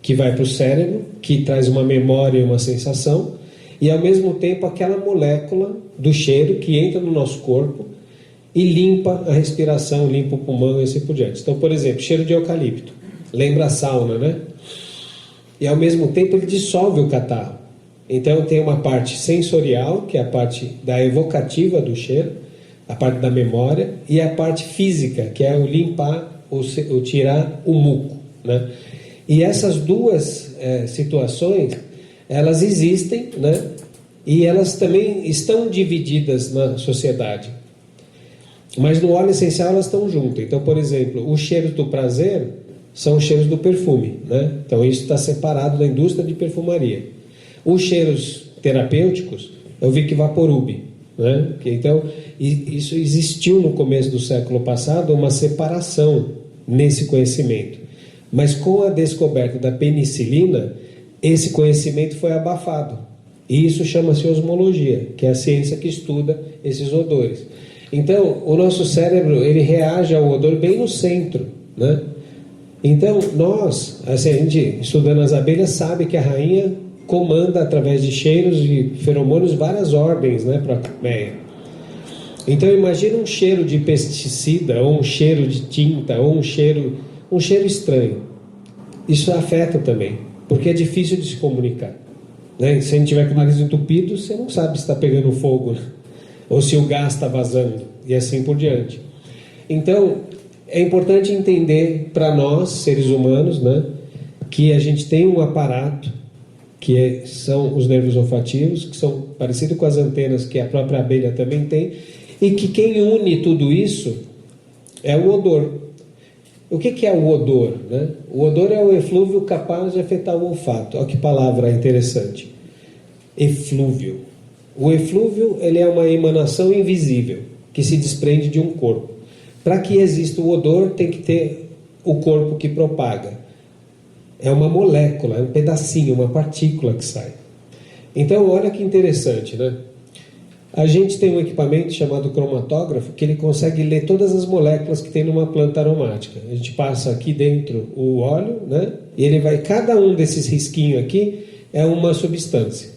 que vai para o cérebro, que traz uma memória e uma sensação, e ao mesmo tempo aquela molécula do cheiro que entra no nosso corpo e limpa a respiração, limpa o pulmão e assim por diante. Então, por exemplo, cheiro de eucalipto. Lembra a sauna, né? E ao mesmo tempo ele dissolve o catarro. Então tem uma parte sensorial, que é a parte da evocativa do cheiro, a parte da memória, e a parte física, que é o limpar, o tirar o muco, né? E essas 2 situações, elas existem, né? E elas também estão divididas na sociedade. Mas no óleo essencial elas estão juntas. Então, por exemplo, os cheiros do prazer são os cheiros do perfume, né? Então isso está separado da indústria de perfumaria. Os cheiros terapêuticos é o Vic Vaporub, né? Então isso existiu no começo do século passado, uma separação nesse conhecimento. Mas com a descoberta da penicilina, esse conhecimento foi abafado. E isso chama-se osmologia, que é a ciência que estuda esses odores. Então, o nosso cérebro, ele reage ao odor bem no centro, né? Então, nós, assim, a gente estudando as abelhas, sabe que a rainha comanda, através de cheiros e feromônios, várias ordens, né, para a colmeia. Então, imagina um cheiro de pesticida, ou um cheiro de tinta, ou um cheiro estranho. Isso afeta também, porque é difícil de se comunicar. né? Se a gente tiver com o nariz entupido, você não sabe se está pegando fogo, né? Ou se o gás está vazando, e assim por diante. Então, é importante entender para nós, seres humanos, né, que a gente tem um aparato, são os nervos olfativos, que são parecidos com as antenas que a própria abelha também tem, e que quem une tudo isso é o odor. O que é o odor, né? O odor é o eflúvio capaz de afetar o olfato. Olha que palavra interessante. Eflúvio. O eflúvio, ele é uma emanação invisível que se desprende de um corpo. Para que exista o odor, tem que ter o corpo que propaga. É uma molécula, é um pedacinho, uma partícula que sai. Então, olha que interessante, né? A gente tem um equipamento chamado cromatógrafo que ele consegue ler todas as moléculas que tem numa planta aromática. A gente passa aqui dentro o óleo, né? E ele vai, cada um desses risquinhos aqui é uma substância.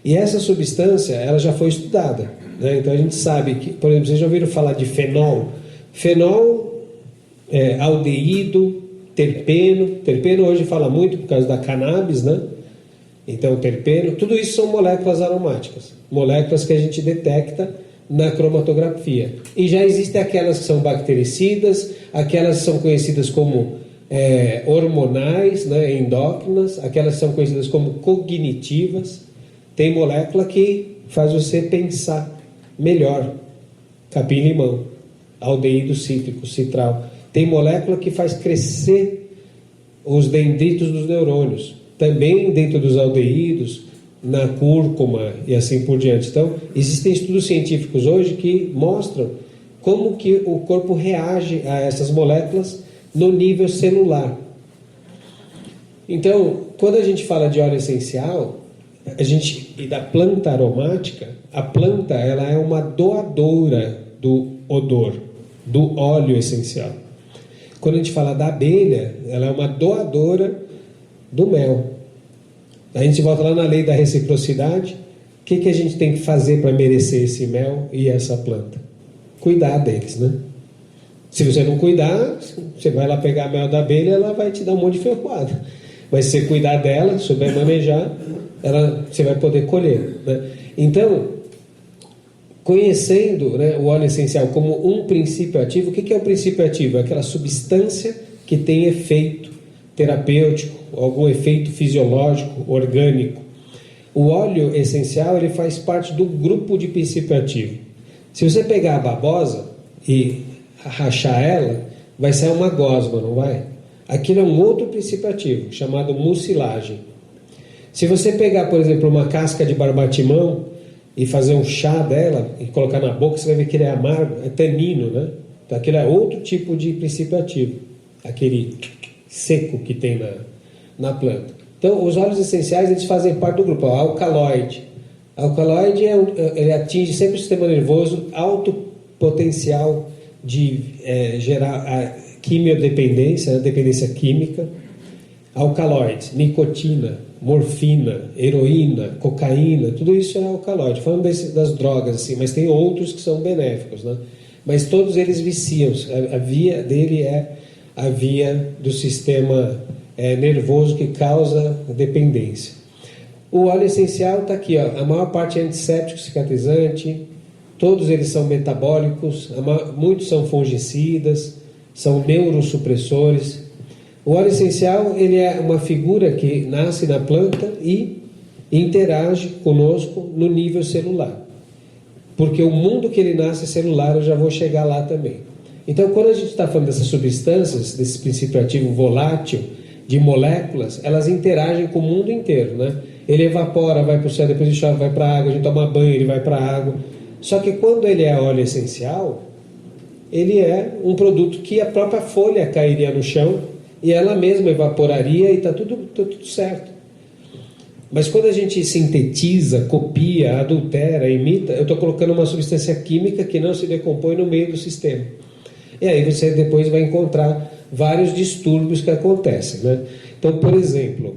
E essa substância, ela já foi estudada, né? Então a gente sabe que, por exemplo, vocês já ouviram falar de fenol? Fenol é aldeído, terpeno. Terpeno hoje fala muito por causa da cannabis, né? Então, terpeno, tudo isso são moléculas aromáticas, moléculas que a gente detecta na cromatografia. E já existem aquelas que são bactericidas, aquelas que são conhecidas como hormonais, né, endócrinas, aquelas que são conhecidas como cognitivas. Tem molécula que faz você pensar melhor, capim-limão, aldeído cítrico, citral. Tem molécula que faz crescer os dendritos dos neurônios, também dentro dos aldeídos, na cúrcuma e assim por diante. Então, existem estudos científicos hoje que mostram como que o corpo reage a essas moléculas no nível celular. Então, quando a gente fala de óleo essencial, e da planta aromática, a planta ela é uma doadora do odor, do óleo essencial. Quando a gente fala da abelha, ela é uma doadora do mel. A gente volta lá na lei da reciprocidade. O que a gente tem que fazer para merecer esse mel e essa planta? Cuidar deles, né? Se você não cuidar, você vai lá pegar mel da abelha, ela vai te dar um monte de ferroada. Mas se você cuidar dela, souber manejar, você vai poder colher, né? Então, conhecendo, né, o óleo essencial como um princípio ativo, o que é o princípio ativo? É aquela substância que tem efeito terapêutico, algum efeito fisiológico, orgânico. O óleo essencial ele faz parte do grupo de princípio ativo. Se você pegar a babosa e rachar ela, vai sair uma gosma, não vai? Aquilo é um outro princípio ativo, chamado mucilagem. Se você pegar, por exemplo, uma casca de barbatimão e fazer um chá dela e colocar na boca, você vai ver que ele é amargo, é tanino, né? Então aquilo é outro tipo de princípio ativo, aquele seco que tem na planta. Então, os óleos essenciais, eles fazem parte do grupo. O alcaloide. O alcaloide, ele atinge sempre o sistema nervoso, alto potencial de gerar a quimiodependência, a dependência química. Alcaloides, nicotina, morfina, heroína, cocaína, tudo isso é alcaloide. Falando das drogas, assim, mas tem outros que são benéficos, né? Mas todos eles viciam. A via dele é a via do sistema nervoso que causa dependência. O óleo essencial está aqui, ó, a maior parte é antisséptico, cicatrizante, todos eles são metabólicos, muitos são fungicidas, são neurossupressores. O óleo essencial ele é uma figura que nasce na planta e interage conosco no nível celular. Porque o mundo que ele nasce é celular, eu já vou chegar lá também. Então, quando a gente está falando dessas substâncias, desse princípio ativo volátil, de moléculas, elas interagem com o mundo inteiro, né? Ele evapora, vai para o céu, depois ele chove, vai para a água, a gente toma banho, ele vai para a água. Só que quando ele é óleo essencial, ele é um produto que a própria folha cairia no chão e ela mesma evaporaria e está tudo certo. Mas quando a gente sintetiza, copia, adultera, imita, eu estou colocando uma substância química que não se decompõe no meio do sistema. E aí você depois vai encontrar vários distúrbios que acontecem, né? Então, por exemplo,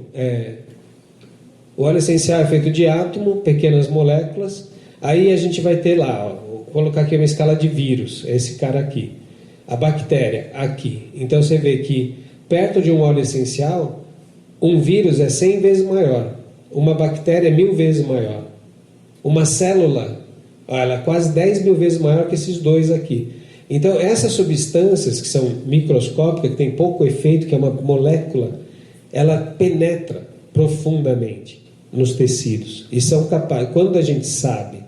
o óleo essencial é feito de átomo, pequenas moléculas. Aí a gente vai ter lá, ó, vou colocar aqui uma escala de vírus, esse cara aqui. A bactéria, aqui. Então você vê que perto de um óleo essencial, um vírus é 100 vezes maior. uma bactéria é 1000 vezes maior. Uma célula, ela é quase 10.000 vezes maior que esses dois aqui. Então, essas substâncias que são microscópicas, que tem pouco efeito, que é uma molécula, ela penetra profundamente nos tecidos. E são capazes, quando a gente sabe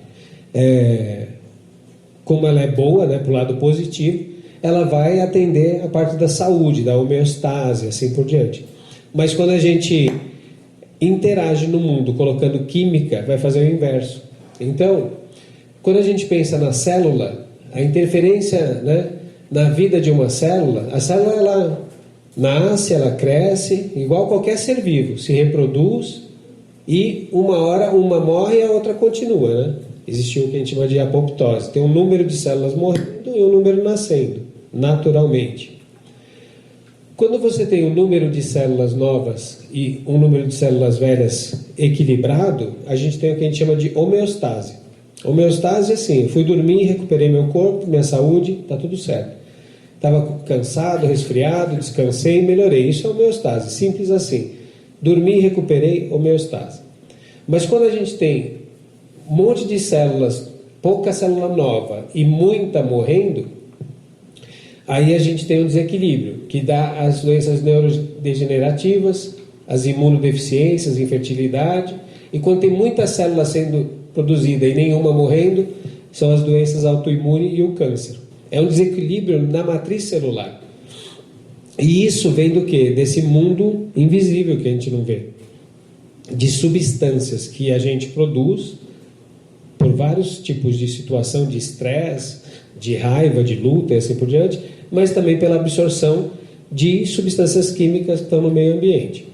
como ela é boa, né, para o lado positivo, ela vai atender a parte da saúde, da homeostase, assim por diante. Mas quando a gente interage no mundo colocando química, vai fazer o inverso. Então, quando a gente pensa na célula, a interferência, né, na vida de uma célula, a célula ela nasce, ela cresce, igual qualquer ser vivo, se reproduz e uma hora uma morre e a outra continua, né? Existe o que a gente chama de apoptose. Tem um número de células morrendo e um número nascendo, naturalmente. Quando você tem um número de células novas e um número de células velhas equilibrado, a gente tem o que a gente chama de homeostase. Homeostase é assim, eu fui dormir, recuperei meu corpo, minha saúde, está tudo certo. Estava cansado, resfriado, descansei, melhorei. Isso é homeostase, simples assim. Dormi, recuperei, homeostase. Mas quando a gente tem um monte de células, pouca célula nova e muita morrendo, aí a gente tem um desequilíbrio, que dá as doenças neurodegenerativas, as imunodeficiências, infertilidade, e quando tem muita célula sendo produzida e nenhuma morrendo, são as doenças autoimunes e o câncer. É um desequilíbrio na matriz celular. E isso vem do quê? Desse mundo invisível que a gente não vê. De substâncias que a gente produz por vários tipos de situação de estresse, de raiva, de luta e assim por diante, mas também pela absorção de substâncias químicas que estão no meio ambiente.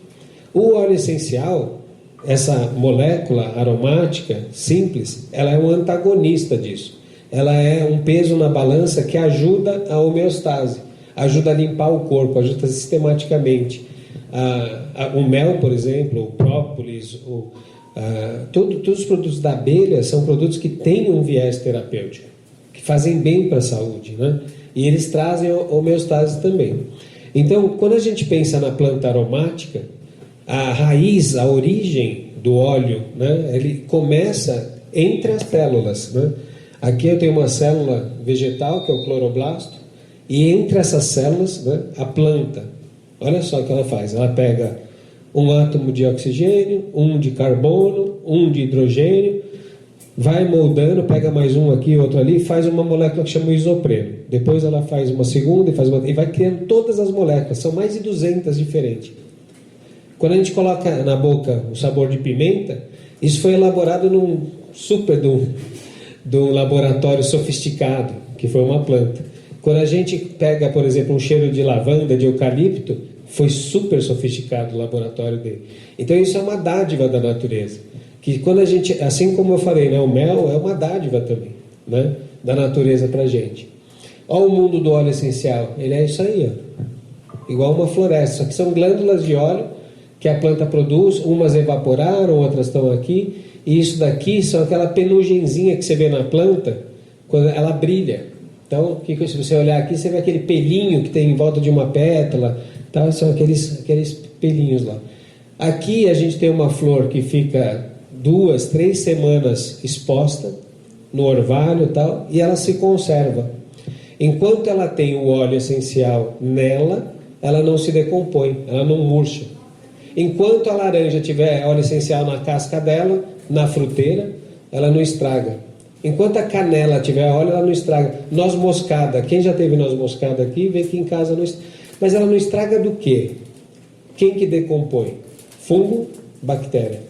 O óleo essencial, essa molécula aromática simples, ela é um antagonista disso. Ela é um peso na balança que ajuda a homeostase, ajuda a limpar o corpo, ajuda sistematicamente. O mel, por exemplo, o própolis, todos os produtos da abelha são produtos que têm um viés terapêutico, que fazem bem para a saúde, né? E eles trazem homeostase também. Então, quando a gente pensa na planta aromática, a raiz, a origem do óleo, né, ele começa entre as células, né? Aqui eu tenho uma célula vegetal, que é o cloroplásto, e entre essas células, né, a planta. Olha só o que ela faz. Ela pega um átomo de oxigênio, um de carbono, um de hidrogênio, vai moldando, pega mais um aqui, outro ali, faz uma molécula que chama isopreno. Depois ela faz uma segunda e vai criando todas as moléculas. São mais de 200 diferentes. Quando a gente coloca na boca o sabor de pimenta, isso foi elaborado num super do laboratório sofisticado, que foi uma planta. Quando a gente pega, por exemplo, um cheiro de lavanda, de eucalipto, foi super sofisticado o laboratório dele. Então isso é uma dádiva da natureza. Que quando a gente, assim como eu falei, né, o mel é uma dádiva também, né, da natureza para a gente. Olha o mundo do óleo essencial, ele é isso aí, ó. Igual uma floresta, só que são glândulas de óleo que a planta produz, umas evaporaram, outras estão aqui, e isso daqui são aquela penugenzinha que você vê na planta quando ela brilha. Então, se você olhar aqui, você vê aquele pelinho que tem em volta de uma pétala, tá? São aqueles pelinhos lá. Aqui a gente tem uma flor que fica 2, 3 semanas exposta no orvalho e tal, e ela se conserva. Enquanto ela tem o óleo essencial nela, ela não se decompõe, ela não murcha. Enquanto a laranja tiver óleo essencial na casca dela, na fruteira, ela não estraga. Enquanto a canela tiver óleo, ela não estraga. Noz moscada, quem já teve noz moscada aqui, vê que em casa não estraga. Mas ela não estraga do quê? Quem que decompõe? Fungo, bactéria.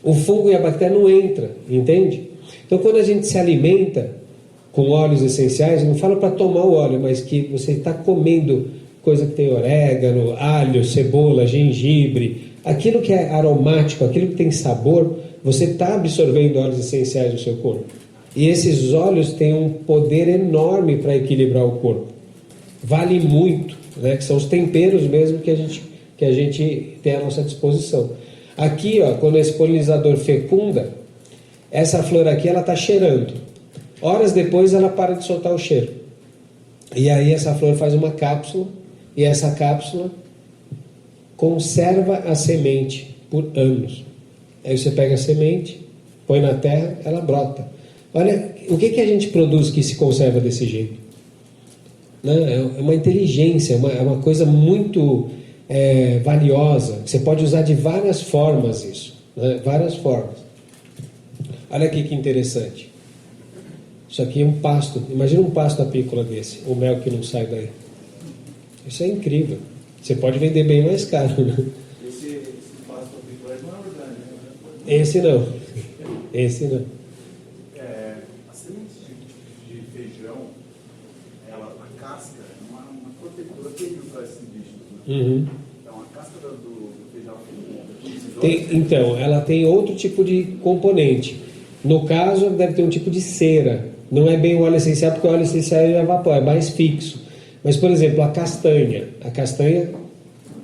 O fungo e a bactéria não entram, entende? Então, quando a gente se alimenta com óleos essenciais, não falo para tomar o óleo, mas que você está comendo coisa que tem orégano, alho, cebola, gengibre, aquilo que é aromático, aquilo que tem sabor, você está absorvendo óleos essenciais no seu corpo. E esses óleos têm um poder enorme para equilibrar o corpo. Vale muito, né? Que são os temperos mesmo que a gente tem à nossa disposição. Aqui, ó, quando esse polinizador fecunda, essa flor aqui ela está cheirando. Horas depois ela para de soltar o cheiro. E aí essa flor faz uma cápsula, e essa cápsula conserva a semente por anos. Aí você pega a semente, põe na terra, ela brota. Olha, o que a gente produz que se conserva desse jeito? Né? É uma inteligência, é uma coisa muito valiosa. Você pode usar de várias formas isso, né? Várias formas. Olha aqui que interessante. Isso aqui é um pasto. Imagina um pasto apícola desse, o mel que não sai daí. Isso é incrível. Você pode vender bem mais caro, né? Esse pasto apícola não é orgânico, né? Esse não. Esse não. As sementes de feijão, a casca é uma protetora terrível para esses bichos. Né? Uhum. Então, a casca do feijão Então, ela tem outro tipo de componente. No caso, deve ter um tipo de cera. Não é bem o óleo essencial, porque o óleo essencial ele evapora, é mais fixo. Mas, por exemplo, a castanha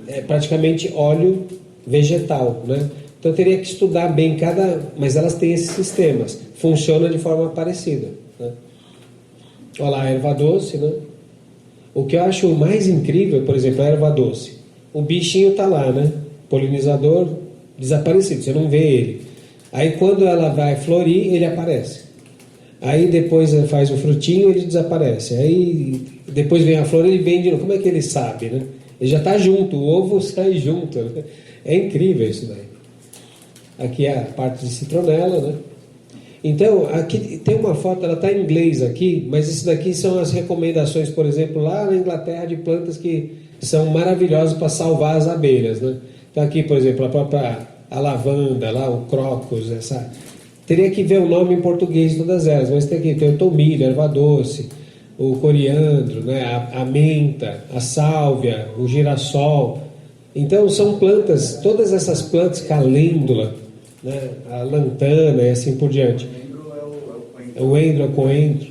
é praticamente óleo vegetal, né? Então teria que estudar bem mas elas têm esses sistemas, funciona de forma parecida, né? Olha lá, a erva doce, né? O que eu acho mais incrível, por exemplo, a erva doce. O bichinho está lá, né? Polinizador desaparecido, você não vê ele. Aí quando ela vai florir, ele aparece. Aí depois faz o frutinho, ele desaparece. Aí depois vem a flor, ele vem de novo. Como é que ele sabe, né? Ele já está junto, o ovo sai junto, né? É incrível isso daí. Aqui é a parte de citronela, né? Então, aqui tem uma foto, ela está em inglês aqui, mas isso daqui são as recomendações, por exemplo, lá na Inglaterra, de plantas que são maravilhosas para salvar as abelhas, né? Então aqui, por exemplo, a própria lavanda, lá, o crocus, teria que ver o nome em português de todas elas, mas tem o tomilho, a erva doce, o coriandro, né? a menta, a sálvia, o girassol. Então são plantas, todas essas plantas, calêndula, né? A lantana e assim por diante. O endro é o coentro.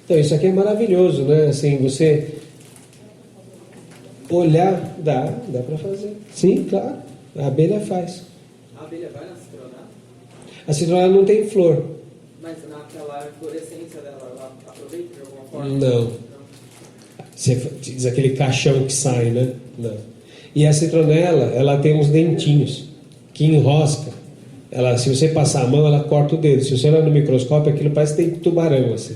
Então isso aqui é maravilhoso, né? Assim, você olhar, dá para fazer. Sim, claro, a abelha faz. A abelha vai na citronela? A citronela não tem flor. Mas naquela fluorescência dela, ela aproveita de alguma forma? Não. Você diz aquele caixão que sai, né? Não. E a citronela, ela tem uns dentinhos que enrosca. Se você passar a mão, ela corta o dedo. Se você olhar no microscópio, aquilo parece que tem tubarão, assim.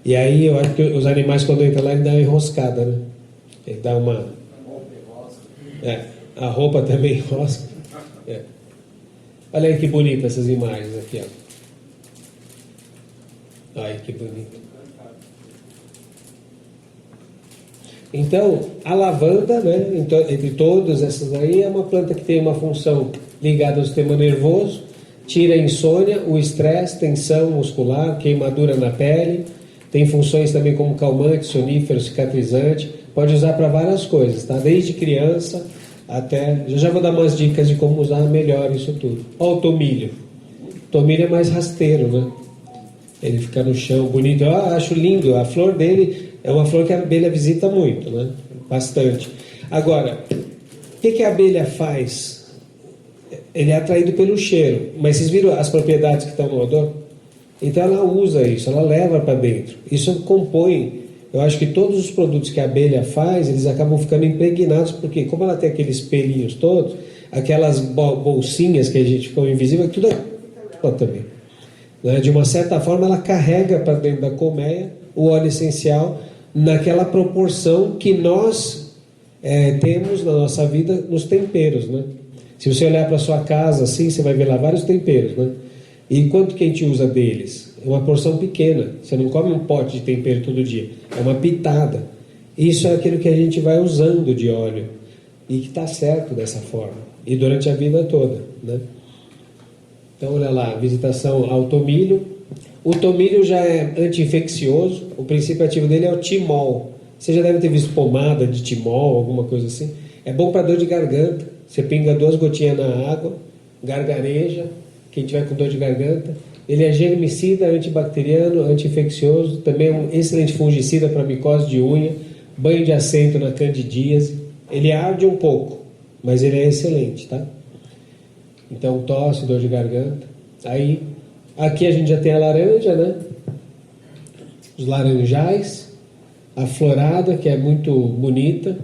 E aí, eu acho que os animais, quando entram lá, ele dá uma enroscada, né? Ele dá uma... a roupa também enrosca. Olha aí que bonita essas imagens aqui, ó. Ai, que bonito. Então, a lavanda, né, entre todas essas aí, é uma planta que tem uma função ligada ao sistema nervoso, tira a insônia, o estresse, tensão muscular, queimadura na pele, tem funções também como calmante, sonífero, cicatrizante, pode usar para várias coisas, tá? Desde criança até... Eu já vou dar umas dicas de como usar melhor isso tudo. Olha o tomilho. O tomilho é mais rasteiro, né? Ele fica no chão, bonito. Eu acho lindo. A flor dele é uma flor que a abelha visita muito, né? Bastante. Agora, o que a abelha faz? Ele é atraído pelo cheiro. Mas vocês viram as propriedades que estão no odor? Então ela usa isso, ela leva para dentro. Isso compõe... Eu acho que todos os produtos que a abelha faz, eles acabam ficando impregnados, porque como ela tem aqueles pelinhos todos, aquelas bolsinhas que a gente ficou invisível, tudo é ela também. Né? De uma certa forma, ela carrega para dentro da colmeia o óleo essencial naquela proporção que nós temos na nossa vida nos temperos. Né? Se você olhar para a sua casa assim, você vai ver lá vários temperos. Né? E quanto que a gente usa deles? É uma porção pequena. Você não come um pote de tempero todo dia. É uma pitada. Isso é aquilo que a gente vai usando de óleo. E que está certo dessa forma. E durante a vida toda. Né? Então, olha lá, visitação ao tomilho. O tomilho já é anti-infeccioso. O princípio ativo dele é o timol. Você já deve ter visto pomada de timol, alguma coisa assim. É bom para dor de garganta. Você pinga 2 gotinhas na água, gargareja. Quem tiver com dor de garganta. Ele é germicida, antibacteriano, anti-infeccioso. Também é um excelente fungicida para micose de unha. Banho de assento na candidíase. Ele arde um pouco, mas ele é excelente, tá? Então, tosse, dor de garganta. Aí, aqui a gente já tem a laranja, né? Os laranjais. A florada, que é muito bonita.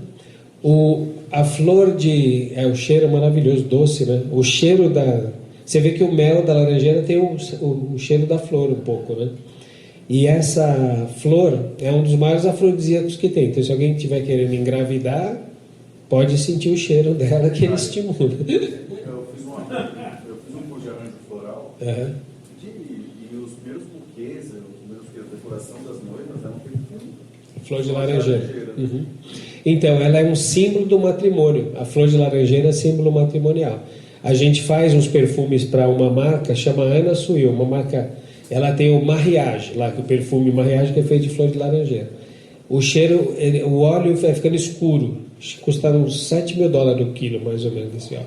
A flor o cheiro é maravilhoso, doce, né? O cheiro você vê que o mel da laranjeira tem o cheiro da flor um pouco, né? E essa flor é um dos maiores afrodisíacos que tem. Então, se alguém estiver querendo engravidar, pode sentir o cheiro dela que ele estimula. Eu fiz um curso de arranjo floral. Uhum. E os primeiros buquês, a decoração das noivas eram feitos com Flor de laranjeira. Uhum. Então, ela é um símbolo do matrimônio. A flor de laranjeira é símbolo matrimonial. A gente faz uns perfumes para uma marca, chama Ana Suil, uma marca, ela tem o Mariage, lá que o perfume Mariage que é feito de flor de laranjeira. O cheiro, o óleo vai ficando escuro, custa uns $7.000 o quilo, mais ou menos, esse óleo.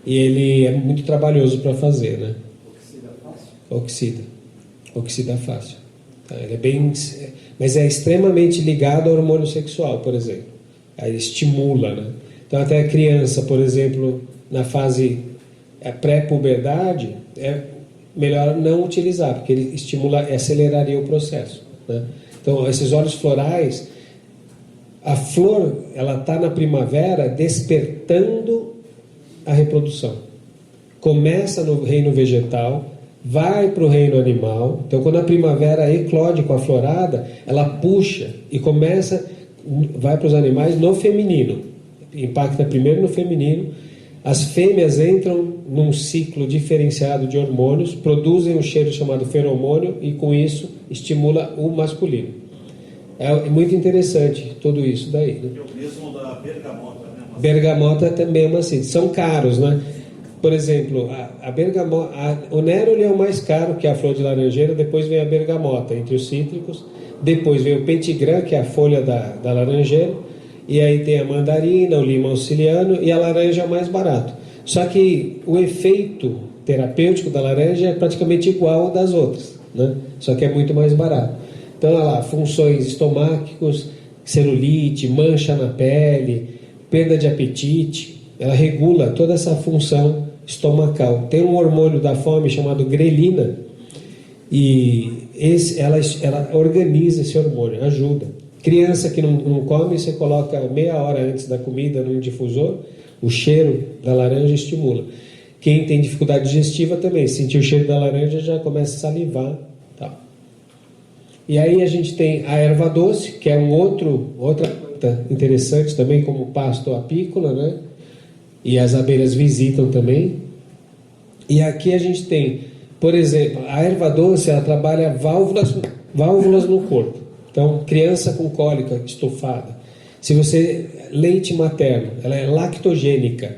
E ele é muito trabalhoso para fazer, né? Oxida fácil. Tá? Ele é bem, mas é extremamente ligado ao hormônio sexual, por exemplo. Aí estimula, né? Então até a criança, por exemplo, na fase pré-puberdade, é melhor não utilizar, porque ele aceleraria o processo, né? Então esses óleos florais, a flor, ela está na primavera despertando a reprodução. Começa no reino vegetal, vai para o reino animal. Então, quando a primavera eclode com a florada, ela puxa e vai para os animais no feminino. Impacta primeiro no feminino. As fêmeas entram num ciclo diferenciado de hormônios, produzem um cheiro chamado feromônio e, com isso, estimula o masculino. É muito interessante tudo isso daí, né? É o mesmo da bergamota, né? Bergamota também é uma síntese. São caros, né? Por exemplo, a bergamota, o néroli é o mais caro, que é a flor de laranjeira, depois vem a bergamota, entre os cítricos, depois vem o petigram, que é a folha da laranjeira, e aí tem a mandarina, o limão siciliano, e a laranja é o mais barato. Só que o efeito terapêutico da laranja é praticamente igual ao das outras, né? Só que é muito mais barato. Então, olha lá, funções estomáquicas, celulite, mancha na pele, perda de apetite, ela regula toda essa função estomacal. Tem um hormônio da fome chamado grelina, e ela organiza esse hormônio, ajuda. Criança que não come, você coloca meia hora antes da comida num difusor, o cheiro da laranja estimula. Quem tem dificuldade digestiva também, sentir o cheiro da laranja já começa a salivar. Tá. E aí a gente tem a erva doce, que é outra planta interessante também, como pasto apícola, né? E as abelhas visitam também. E aqui a gente tem, por exemplo, a erva doce, ela trabalha válvulas no corpo. Então, criança com cólica estufada. Leite materno, ela é lactogênica.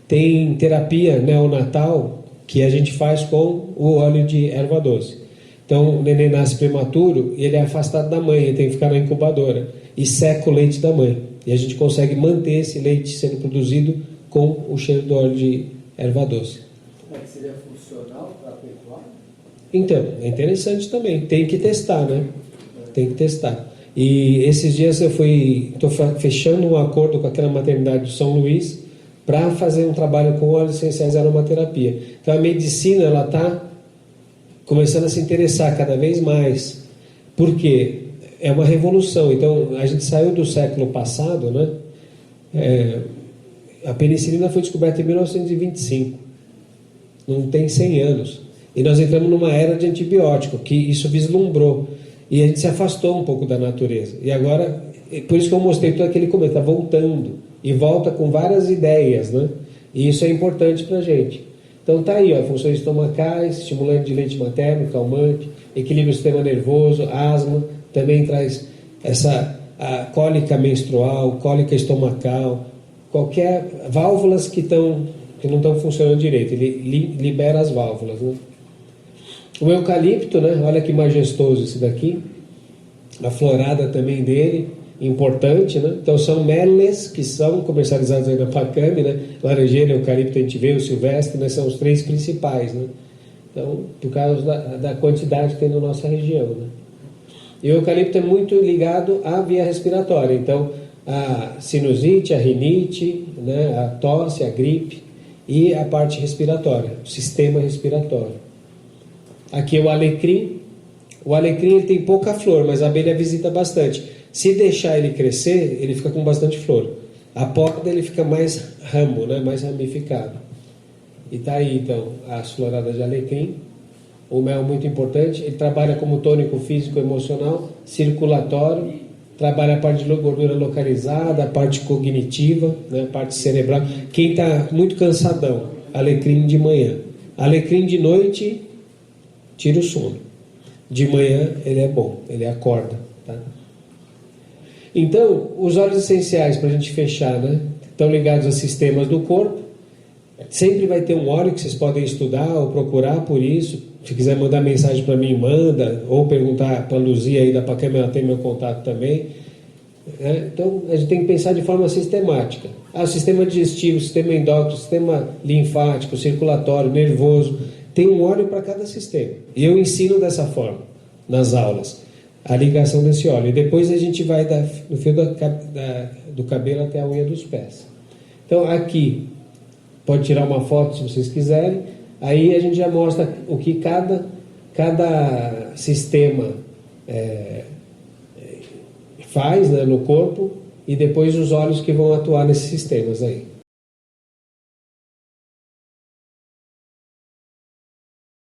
Tem terapia neonatal que a gente faz com o óleo de erva doce. Então, o neném nasce prematuro e ele é afastado da mãe, ele tem que ficar na incubadora e seca o leite da mãe. E a gente consegue manter esse leite sendo produzido com o cheiro do óleo de erva doce. Como é que seria funcional para a pecuária? Então, é interessante também. Tem que testar, né? Tem que testar. E esses dias estou fechando um acordo com aquela maternidade de São Luís para fazer um trabalho com óleos essenciais e aromaterapia. Então a medicina ela está começando a se interessar cada vez mais, porque é uma revolução. Então a gente saiu do século passado, né? A penicilina foi descoberta em 1925, não tem 100 anos. E nós entramos numa era de antibiótico, que isso vislumbrou. E a gente se afastou um pouco da natureza. E agora, por isso que eu mostrei todo aquele começo, está voltando. E volta com várias ideias, né? E isso é importante para a gente. Então tá aí, ó, funções estomacais, estimulante de leite materno, calmante, equilíbrio do sistema nervoso, asma, também traz a cólica menstrual, cólica estomacal, qualquer válvulas que não estão funcionando direito, ele libera as válvulas, né? O eucalipto, né? Olha que majestoso esse daqui. A florada também dele, importante, né? Então são meles que são comercializados aí na Pacame, né? Laranjeira, eucalipto, a gente vê, o silvestre, né? São os 3 principais, né? Então, por causa da quantidade que tem na nossa região, né? E o eucalipto é muito ligado à via respiratória. Então, a sinusite, a rinite, né? A tosse, a gripe e a parte respiratória, o sistema respiratório. Aqui é o alecrim. O alecrim ele tem pouca flor, mas a abelha visita bastante. Se deixar ele crescer, ele fica com bastante flor. A poda ele fica mais ramo, né? Mais ramificado. E tá aí então as floradas de alecrim. O mel é muito importante, ele trabalha como tônico físico, emocional, circulatório, trabalha a parte de gordura localizada, a parte cognitiva, né? A parte cerebral. Quem está muito cansadão, alecrim de manhã. Alecrim de noite, tira o sono. De manhã ele é bom, ele acorda. Tá? Então, os óleos essenciais, para a gente fechar, né? Estão ligados a sistemas do corpo. Sempre vai ter um óleo que vocês podem estudar ou procurar por isso. Se quiser mandar mensagem para mim, manda. Ou perguntar para a Luzia aí da Pacama, ela tem meu contato também. Então, a gente tem que pensar de forma sistemática. O sistema digestivo, sistema endócrino, sistema linfático, circulatório, nervoso. Tem um óleo para cada sistema. E eu ensino dessa forma, nas aulas, a ligação desse óleo. E depois a gente vai do fio do cabelo até a unha dos pés. Então, aqui, pode tirar uma foto se vocês quiserem. Aí a gente já mostra o que cada sistema faz, né, no corpo, e depois os óleos que vão atuar nesses sistemas aí.